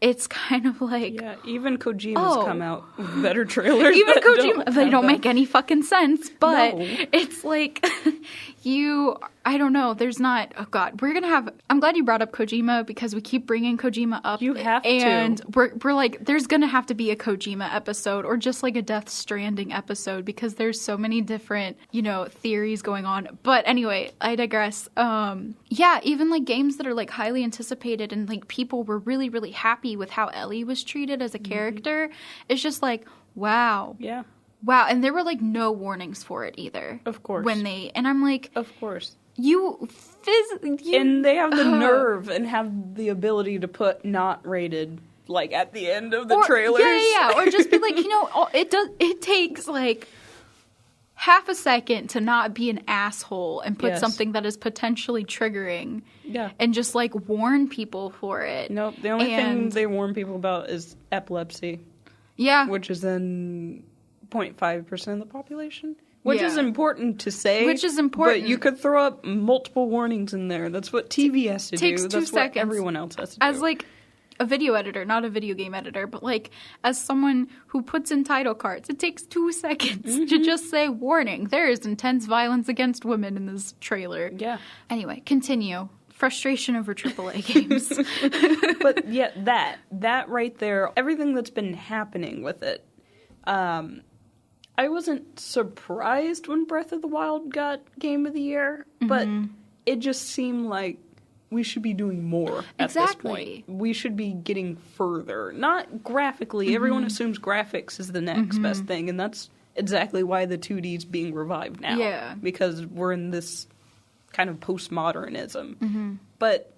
it's kind of like... Yeah, even Kojima's come out with better trailers. Even Kojima, they don't make any fucking sense, but it's like, I don't know, there's not, oh god, I'm glad you brought up Kojima, because we keep bringing Kojima up. You have to. And we're like, there's gonna have to be a Kojima episode, or just like a Death Stranding episode, because there's so many different, theories going on. But anyway, I digress. Yeah, even like games that are like highly anticipated and like people were really, really happy with how Ellie was treated as a character. It's just like, wow. Yeah. Wow, and there were, like, no warnings for it either. Of course. And I'm like... Of course. And they have the nerve and have the ability to put not rated, like, at the end of the trailers. Yeah. Or just be like, it takes, like, half a second to not be an asshole and put something that is potentially triggering. Yeah. And just, like, warn people for it. Nope, the only thing they warn people about is epilepsy. Yeah. Which is in... 0.5% of the population, which is important to say. Which is important. But you could throw up multiple warnings in there. That's what TV has to do. That's what everyone else has to do. As, like, a video editor, not a video game editor, but, like, as someone who puts in title cards, it takes 2 seconds to just say, warning, there is intense violence against women in this trailer. Yeah. Anyway, continue. Frustration over AAA games. But, yeah, that right there, everything that's been happening with it, I wasn't surprised when Breath of the Wild got Game of the Year, but it just seemed like we should be doing more at this point. We should be getting further. Not graphically. Everyone assumes graphics is the next best thing, and that's exactly why the 2D is being revived now. Yeah. Because we're in this kind of postmodernism. But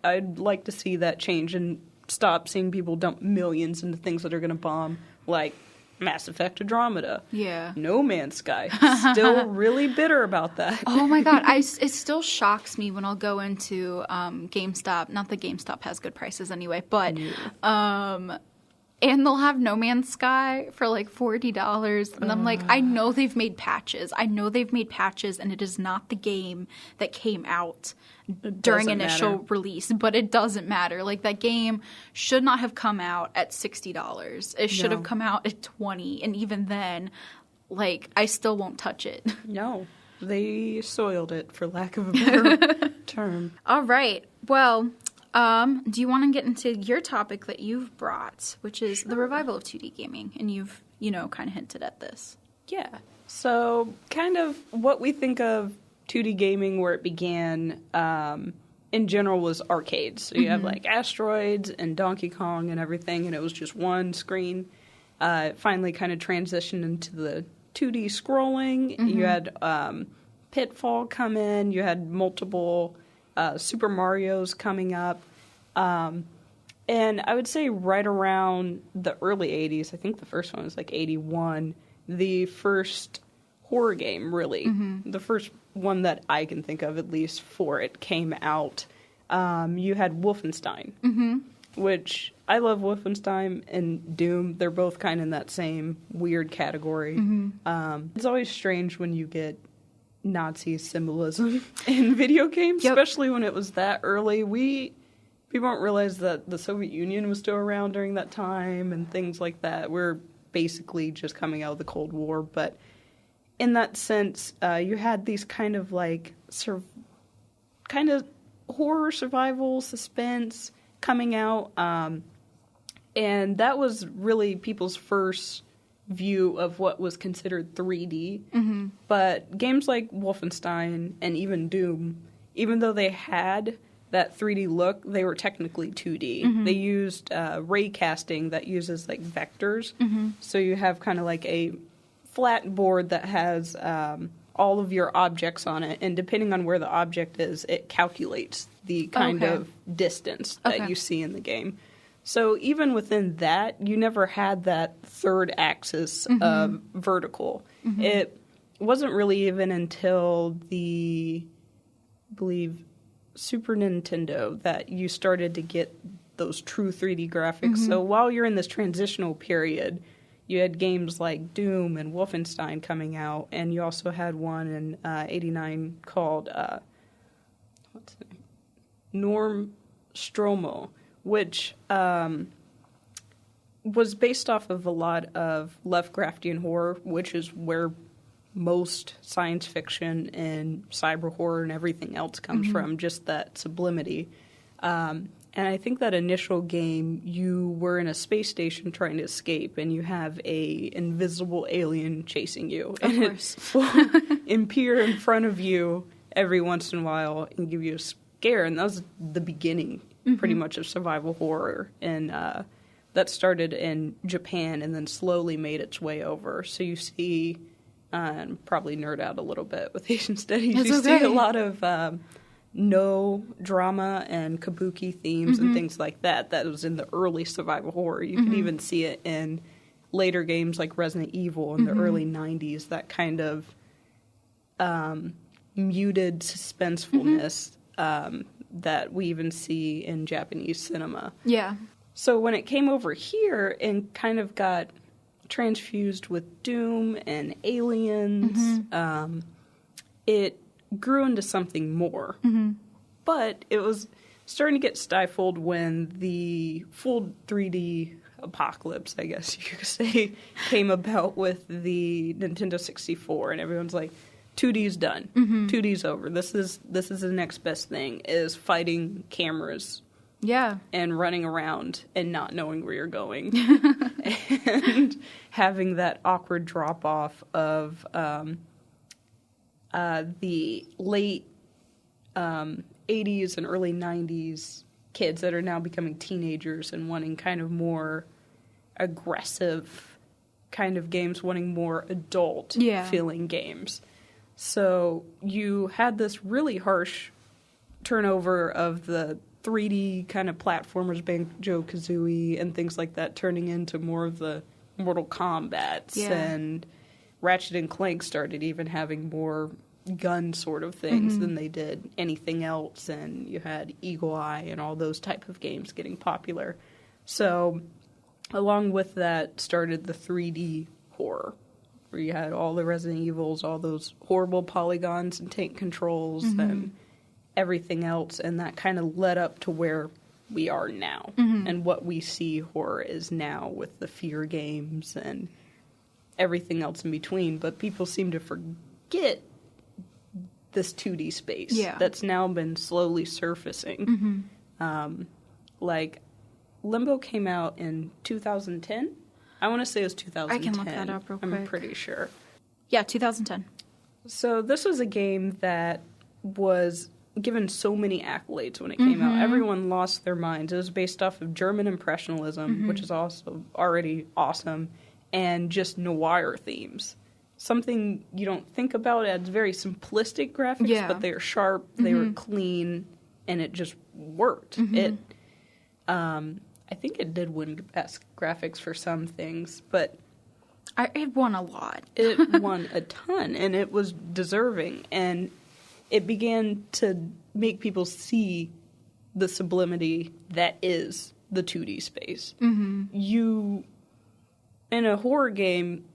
I'd like to see that change and stop seeing people dump millions into things that are going to bomb, like Mass Effect Andromeda. Yeah. No Man's Sky. Still really bitter about that. Oh my god, it still shocks me when I'll go into GameStop. Not that GameStop has good prices anyway, but and they'll have No Man's Sky for like $40. And I'm like, I know they've made patches. and it is not the game that came out during initial release. But it doesn't matter. Like, that game should not have come out at $60. It should have come out at $20. And even then, like, I still won't touch it. No. They soiled it, for lack of a better term. All right. Well... do you want to get into your topic that you've brought, which is the revival of 2D gaming? And you've, kind of hinted at this. Yeah. So, kind of what we think of 2D gaming, where it began, in general, was arcades. So you have, like, Asteroids and Donkey Kong and everything, and it was just one screen. It finally kind of transitioned into the 2D scrolling. You had Pitfall come in. You had multiple... Super Mario's coming up. And I would say right around the early 80s, I think the first one was like 81, the first horror game, really. The first one that I can think of, at least, for it came out. You had Wolfenstein, which I love Wolfenstein and Doom. They're both kind of in that same weird category. It's always strange when you get Nazi symbolism in video games, especially when it was that early. We don't realize that the Soviet Union was still around during that time and things like that. We're basically just coming out of the Cold War, but in that sense, you had these kind of like kind of horror, survival, suspense coming out, and that was really people's first view of what was considered 3D. But games like Wolfenstein and even Doom, even though they had that 3D look, they were technically 2D. They used ray casting that uses like vectors. So you have kind of like a flat board that has all of your objects on it, and depending on where the object is, it calculates the kind of distance that you see in the game. So even within that, you never had that third axis of vertical. It wasn't really even until the, I believe, Super Nintendo that you started to get those true 3D graphics. So while you're in this transitional period, you had games like Doom and Wolfenstein coming out, and you also had one in 89 called what's the name? Norm Stromo, which was based off of a lot of Lovecraftian horror, which is where most science fiction and cyber horror and everything else comes from, just that sublimity. And I think that initial game, you were in a space station trying to escape, and you have a invisible alien chasing you. Of course. It will appear in front of you every once in a while and give you a scare. And that was the beginning, pretty much, of survival horror. And that started in Japan and then slowly made its way over. So you see, and probably nerd out a little bit with Asian studies, see a lot of no drama and kabuki themes and things like that. That was in the early survival horror. You can even see it in later games like Resident Evil in the early 90s, that kind of muted suspensefulness that we even see in Japanese cinema. Yeah. So when it came over here and kind of got transfused with Doom and Aliens, it grew into something more. But it was starting to get stifled when the full 3D apocalypse, I guess you could say, came about with the Nintendo 64, and everyone's like, 2D's done. 2D's over. This is the next best thing, is fighting cameras. Yeah. And running around and not knowing where you're going. And having that awkward drop-off of the late 80s and early 90s kids that are now becoming teenagers and wanting kind of more aggressive kind of games, wanting more adult-feeling games. So you had this really harsh turnover of the 3D kind of platformers, Banjo-Kazooie and things like that, turning into more of the Mortal Kombats. Yeah. And Ratchet and Clank started even having more gun sort of things than they did anything else. And you had Eagle Eye and all those type of games getting popular. So along with that started the 3D horror, where you had all the Resident Evils, all those horrible polygons and tank controls and everything else, and that kind of led up to where we are now and what we see horror is now with the fear games and everything else in between. But people seem to forget this 2D space that's now been slowly surfacing. Like, Limbo came out in 2010. I want to say it was 2010. I can look that up real quick. I'm pretty sure. Yeah, 2010. So this was a game that was given so many accolades when it came out. Everyone lost their minds. It was based off of German Impressionism, which is also already awesome, and just noir themes. Something you don't think about as very simplistic graphics, but they were sharp, they were clean, and it just worked. It, I think it did win best graphics for some things, but it won a lot. It won a ton, and it was deserving, and it began to make people see the sublimity that is the 2D space. You, in a horror game,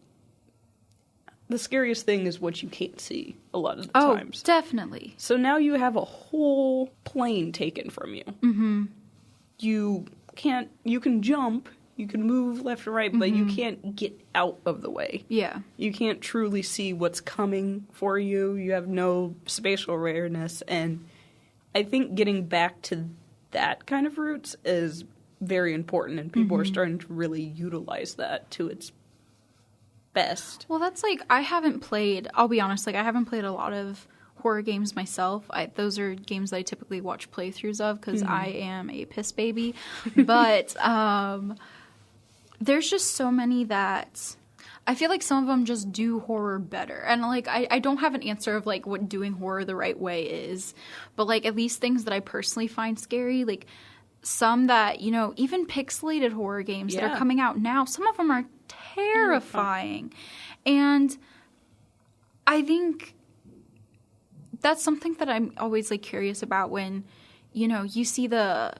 the scariest thing is what you can't see a lot of the times. Oh, definitely. So now you have a whole plane taken from you. You can jump, you can move left and right, but you can't get out of the way. Yeah. You can't truly see what's coming for you. You have no spatial awareness. And I think getting back to that kind of roots is very important, and people are starting to really utilize that to its best. Well, that's like, I haven't played, I'll be honest, like I haven't played a lot of horror games myself. Those are games that I typically watch playthroughs of because I am a piss baby. But there's just so many that I feel like some of them just do horror better. And like I don't have an answer of like what doing horror the right way is. But like at least things that I personally find scary, like some that, you know, even pixelated horror games that are coming out now, some of them are terrifying. And I think that's something that I'm always like curious about when, you know, you see the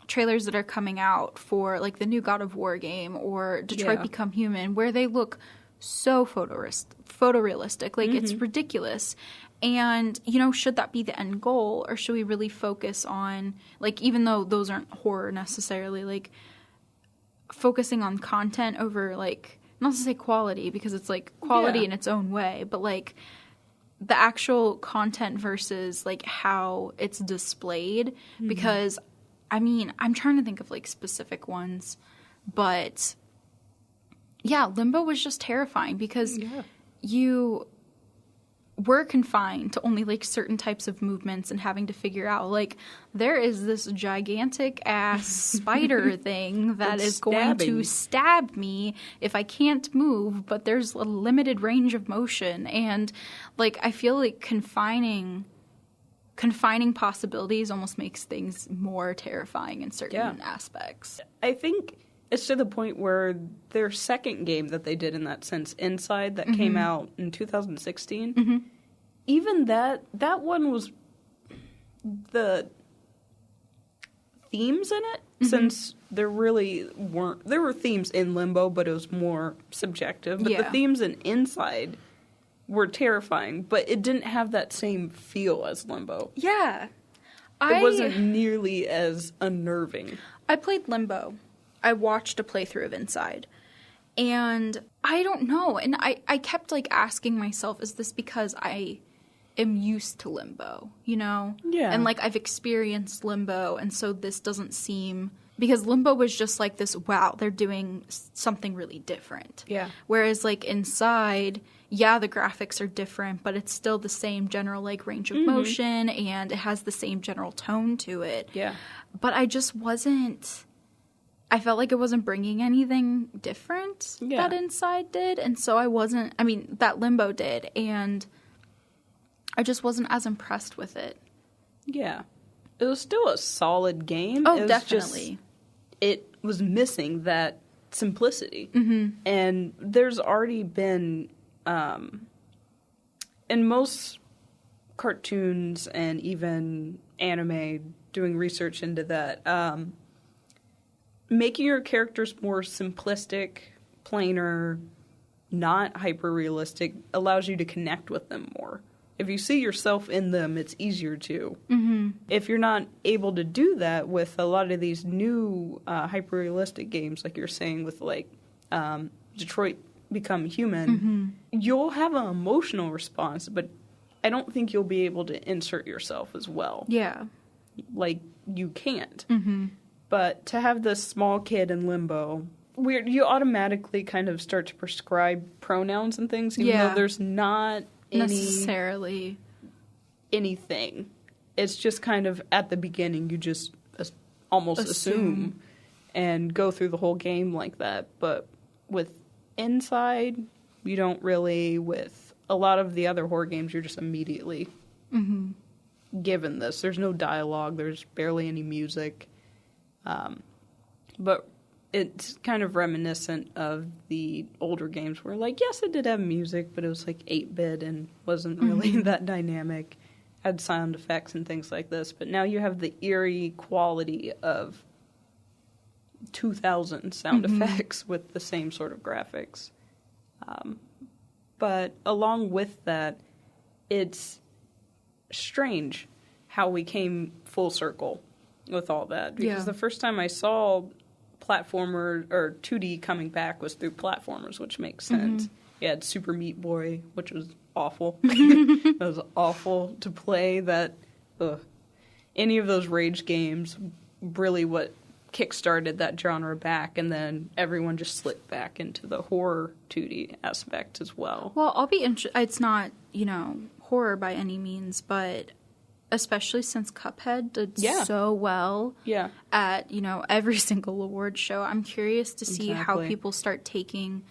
trailers that are coming out for like the new God of War game or Detroit Become Human, where they look so photorealistic. Like it's ridiculous. And, you know, should that be the end goal, or should we really focus on, like, even though those aren't horror necessarily, like focusing on content over like not to say quality, because it's, like, quality in its own way, but, like, the actual content versus, like, how it's displayed, because, I mean, I'm trying to think of, like, specific ones, but, yeah, Limbo was just terrifying, because you were confined to only, like, certain types of movements and having to figure out, like, there is this gigantic-ass spider thing that is going to stab me if I can't move, but there's a limited range of motion. And, like, I feel like confining possibilities almost makes things more terrifying in certain aspects. I think it's to the point where their second game that they did in that sense, Inside, that came out in 2016, even that one was the themes in it, since there really weren't, there were themes in Limbo, but it was more subjective. But the themes in Inside were terrifying, but it didn't have that same feel as Limbo. Yeah. It wasn't nearly as unnerving. I played Limbo. I watched a playthrough of Inside. And I don't know. And I kept, like, asking myself, is this because I am used to Limbo, you know? Yeah. And, like, I've experienced Limbo, and so this doesn't seem... Because Limbo was just like this, wow, they're doing something really different. Yeah. Whereas, like, Inside, yeah, the graphics are different, but it's still the same general, like, range of motion, and it has the same general tone to it. Yeah. But I just wasn't... I felt like it wasn't bringing anything different that Inside did, and so I wasn't... I mean, that Limbo did, and I just wasn't as impressed with it. Yeah. It was still a solid game. Oh, it was definitely. It was missing that simplicity. And there's already been, in most cartoons and even anime, doing research into that, making your characters more simplistic, plainer, not hyper-realistic, allows you to connect with them more. If you see yourself in them, it's easier to. If you're not able to do that with a lot of these new hyper-realistic games, like you're saying with, like, Detroit Become Human, you'll have an emotional response, but I don't think you'll be able to insert yourself as well. Yeah. Like, you can't. But to have this small kid in Limbo, you automatically kind of start to prescribe pronouns and things, even though there's not necessarily anything. It's just kind of at the beginning you just almost assume and go through the whole game like that. But with Inside, you don't really. With a lot of the other horror games, you're just immediately given this. There's no dialogue. There's barely any music. But it's kind of reminiscent of the older games where, like, yes, it did have music, but it was, like, 8-bit and wasn't really that dynamic. Had sound effects and things like this. But now you have the eerie quality of 2000 sound effects with the same sort of graphics. But along with that, it's strange how we came full circle with all that. Because the first time I saw platformer or 2D coming back was through platformers, which makes sense. You had Super Meat Boy, which was awful. It was awful to play. That any of those Rage games, really what kickstarted that genre back, and then everyone just slipped back into the horror 2D aspect as well. Well, I'll be it's not, horror by any means, but especially since Cuphead did so well at, every single award show, I'm curious to see how people start taking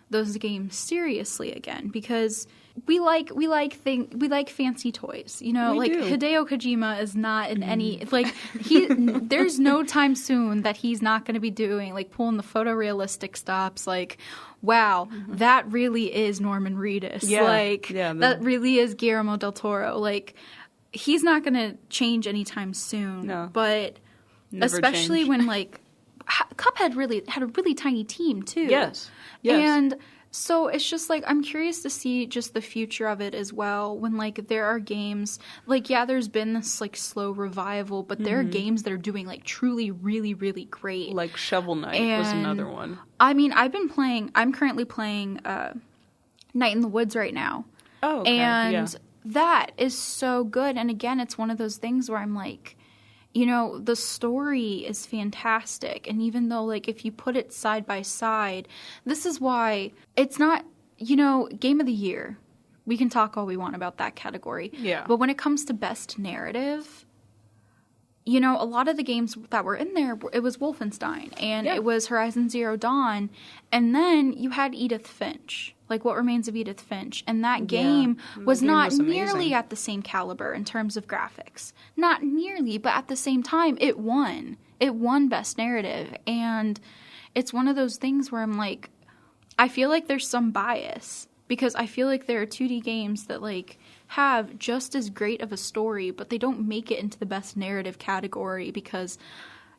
those games seriously again, because we like fancy toys, like do. Hideo Kojima is not in any, like, there's no time soon that he's not going to be doing, like, pulling the photorealistic stops, like, wow, that really is Norman Reedus, that really is Guillermo del Toro, like, he's not going to change anytime soon, but never especially when, like, Cuphead really had a really tiny team too. Yes. And So it's just like, I'm curious to see just the future of it as well. When like there are games like, yeah, there's been this like slow revival, but there are games that are doing like truly really really great. Like Shovel Knight was another one. I mean, I'm currently playing Night in the Woods right now. Oh, okay. And that is so good. And again, it's one of those things where I'm like, you know, the story is fantastic. And even though, like, if you put it side by side, this is why it's not, you know, Game of the Year. We can talk all we want about that category. Yeah. But when it comes to best narrative, you know, a lot of the games that were in there, it was Wolfenstein and it was Horizon Zero Dawn. And then you had Edith Finch, like What Remains of Edith Finch. And that game was not nearly at the same caliber in terms of graphics. Not nearly, but at the same time, it won. It won best narrative. And it's one of those things where I'm like, I feel like there's some bias. Because I feel like there are 2D games that, like, have just as great of a story, but they don't make it into the best narrative category because,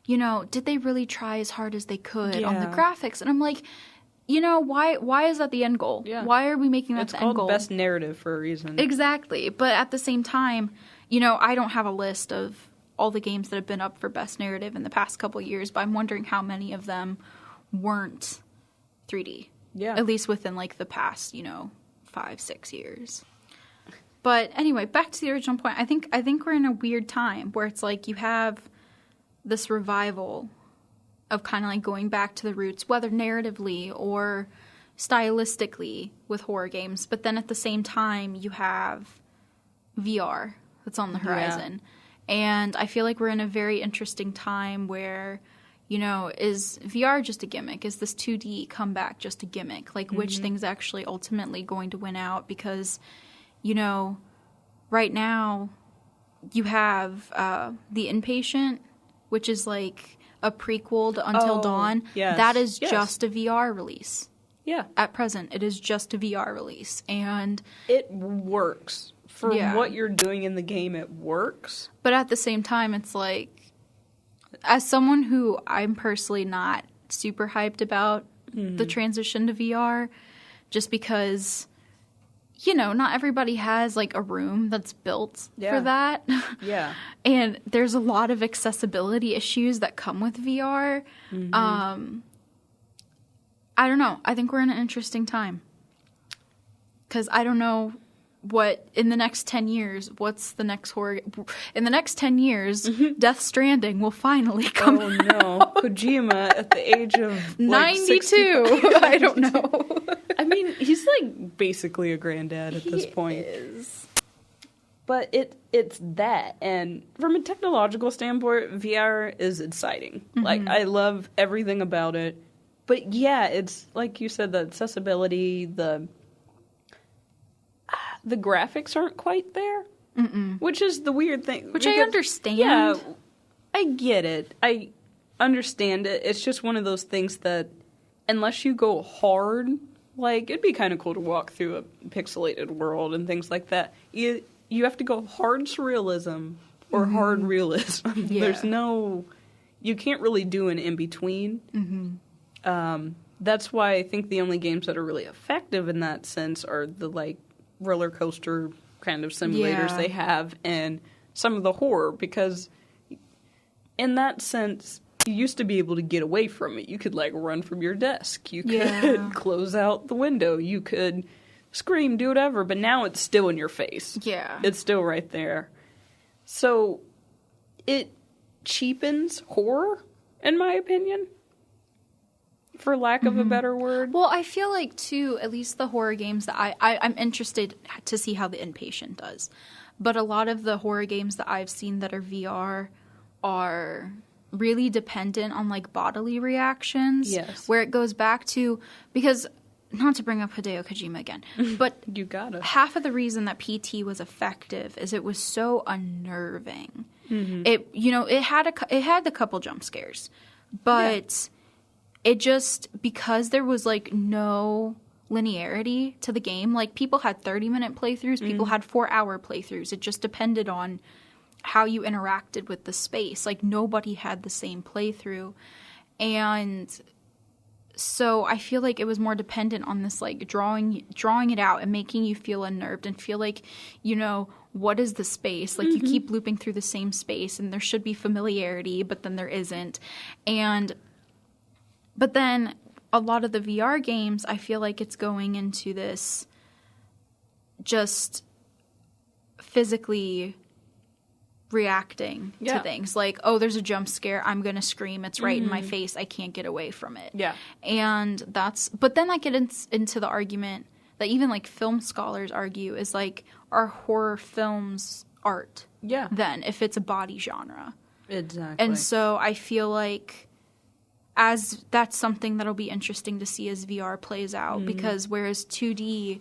you know, did they really try as hard as they could on the graphics? And I'm like, you know, why is that the end goal? Yeah. Why are we making that the end goal? It's called best narrative for a reason. Exactly. But at the same time, you know, I don't have a list of all the games that have been up for best narrative in the past couple of years, but I'm wondering how many of them weren't 3D. Yeah. At least within, like, the past, you know, 5-6 years. But anyway, back to the original point. I think we're in a weird time where it's like you have this revival of kind of like going back to the roots, whether narratively or stylistically with horror games. But then at the same time, you have VR that's on the horizon. Yeah. And I feel like we're in a very interesting time where, you know, is VR just a gimmick? Is this 2D comeback just a gimmick? Like, which thing's actually ultimately going to win out? Because, you know, right now you have The Inpatient, which is like a prequel to Until Dawn. Yes. That is just a VR release. Yeah. At present, it is just a VR release. And it works. For what you're doing in the game, it works. But at the same time, it's like, as someone who I'm personally not super hyped about the transition to VR, just because, you know, not everybody has, like, a room that's built for that. Yeah. And there's a lot of accessibility issues that come with VR. I don't know. I think we're in an interesting time. Because I don't know what, in the next 10 years, what's the next horror... In the next 10 years, Death Stranding will finally come out. No. Kojima, at the age of, 92. I don't know. I mean, he's, like, basically a granddad at this point. He is. But it's that. And from a technological standpoint, VR is exciting. Like, I love everything about it. But, yeah, it's, like you said, the accessibility, the graphics aren't quite there, which is the weird thing. Which I understand. Yeah, I get it. I understand it. It's just one of those things that, unless you go hard, like, it'd be kind of cool to walk through a pixelated world and things like that. You have to go hard surrealism or hard realism. Yeah. There's no... You can't really do an in-between. That's why I think the only games that are really effective in that sense are the, like, roller coaster kind of simulators they have and some of the horror, because in that sense you used to be able to get away from it. You could, like, run from your desk, you could close out the window, you could scream, do whatever, but now it's still in your face. It's still right there. So it cheapens horror, in my opinion, for lack of a better word. Well, I feel like, too, at least the horror games that I'm interested to see how The Inpatient does. But a lot of the horror games that I've seen that are VR are really dependent on, like, bodily reactions. Yes. Where it goes back to, because, not to bring up Hideo Kojima again, but you gotta. Half of the reason that PT was effective is it was so unnerving. It, you know, it had the couple jump scares, but... It just, because there was, like, no linearity to the game, like, people had 30-minute playthroughs, people had 4-hour playthroughs. It just depended on how you interacted with the space. Like, nobody had the same playthrough. And so I feel like it was more dependent on this, like, drawing it out and making you feel unnerved and feel like, what is the space? Like, you keep looping through the same space, and there should be familiarity, but then there isn't. But then a lot of the VR games, I feel like it's going into this just physically reacting to things. Like, oh, there's a jump scare, I'm gonna scream, it's right in my face, I can't get away from it. Yeah. And but then that gets into the argument that even, like, film scholars argue is, like, are horror films art? Yeah. Then, if it's a body genre. Exactly. And so I feel like that's something that'll be interesting to see as VR plays out, because whereas 2D,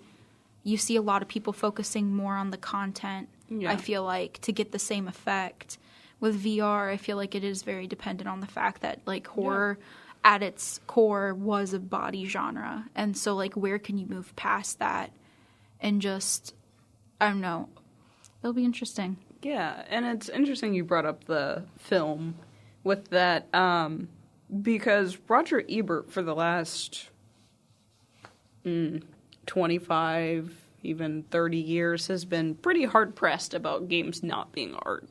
you see a lot of people focusing more on the content, I feel like, to get the same effect. With VR, I feel like it is very dependent on the fact that, like, horror at its core was a body genre. And so, like, where can you move past that and just, I don't know, it'll be interesting. Yeah, and it's interesting you brought up the film with that, because Roger Ebert for the last 25, even 30 years has been pretty hard-pressed about games not being art.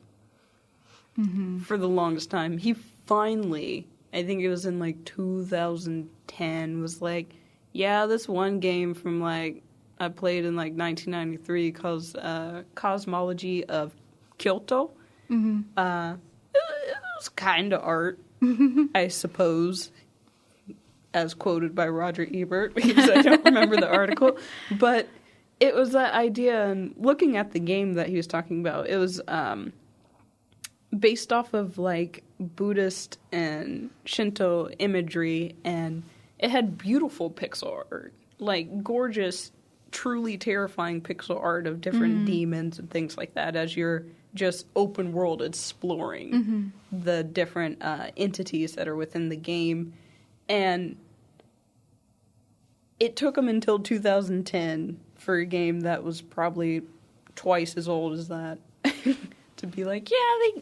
For the longest time. He finally, I think it was in, like, 2010, was like, yeah, this one game from, like, I played in, like, 1993 called Cosmology of Kyoto. It was kind of art, I suppose, as quoted by Roger Ebert, because I don't remember the article. But it was that idea, and looking at the game that he was talking about, it was based off of, like, Buddhist and Shinto imagery, and it had beautiful pixel art, like, gorgeous, truly terrifying pixel art of different demons and things like that, as you're just open world exploring the different entities that are within the game. And it took them until 2010 for a game that was probably twice as old as that to be like, yeah,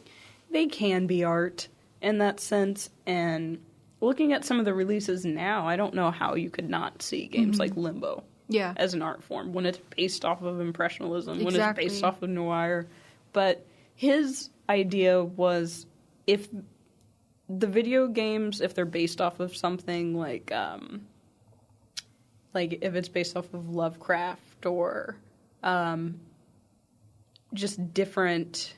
they can be art in that sense. And looking at some of the releases now, I don't know how you could not see games like Limbo as an art form when it's based off of Impressionism, when it's based off of noir. But his idea was, if the video games, if they're based off of something like if it's based off of Lovecraft or just different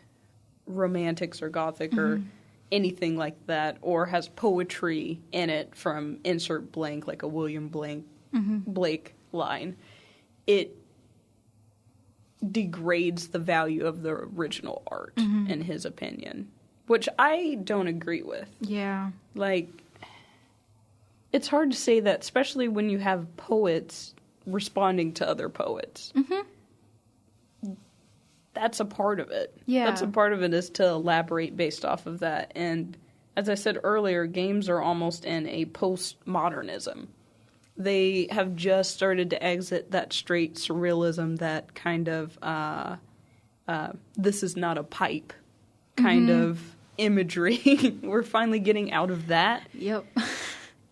romantics or gothic or anything like that, or has poetry in it from insert blank, like a William Blake line, it degrades the value of the original art, in his opinion, which I don't agree with. Yeah. Like, it's hard to say that, especially when you have poets responding to other poets. That's a part of it. Yeah. That's a part of it, is to elaborate based off of that. And as I said earlier, games are almost in a postmodernism. They have just started to exit that straight surrealism, that kind of, this is not a pipe kind of imagery. We're finally getting out of that. Yep.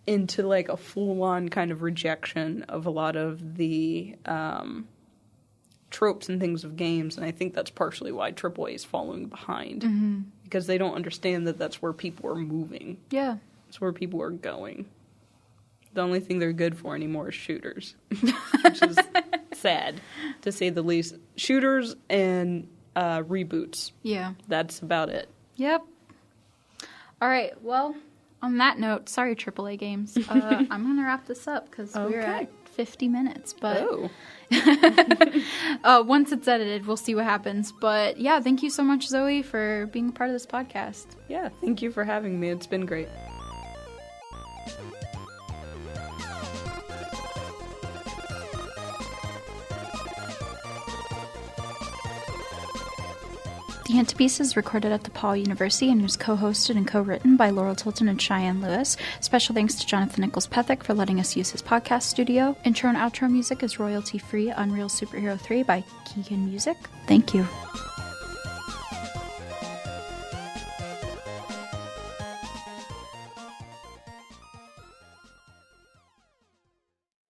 Into, like, a full-on kind of rejection of a lot of the tropes and things of games, and I think that's partially why AAA is following behind, because they don't understand that that's where people are moving. Yeah. It's where people are going. The only thing they're good for anymore is shooters, which is sad, to say the least. Shooters and reboots. Yeah. That's about it. Yep. All right, well, on that note, sorry, AAA games. I'm going to wrap this up, because we're at 50 minutes, but once it's edited, we'll see what happens. But yeah, thank you so much, Zoe, for being a part of this podcast. Yeah, thank you for having me. It's been great. The Antepiece is recorded at DePaul University and was co-hosted and co-written by Laurel Tilton and Cheyenne Lewis. Special thanks to Jonathan Nichols-Pethick for letting us use his podcast studio. Intro and outro music is royalty-free Unreal Superhero 3 by Keygen Music. Thank you.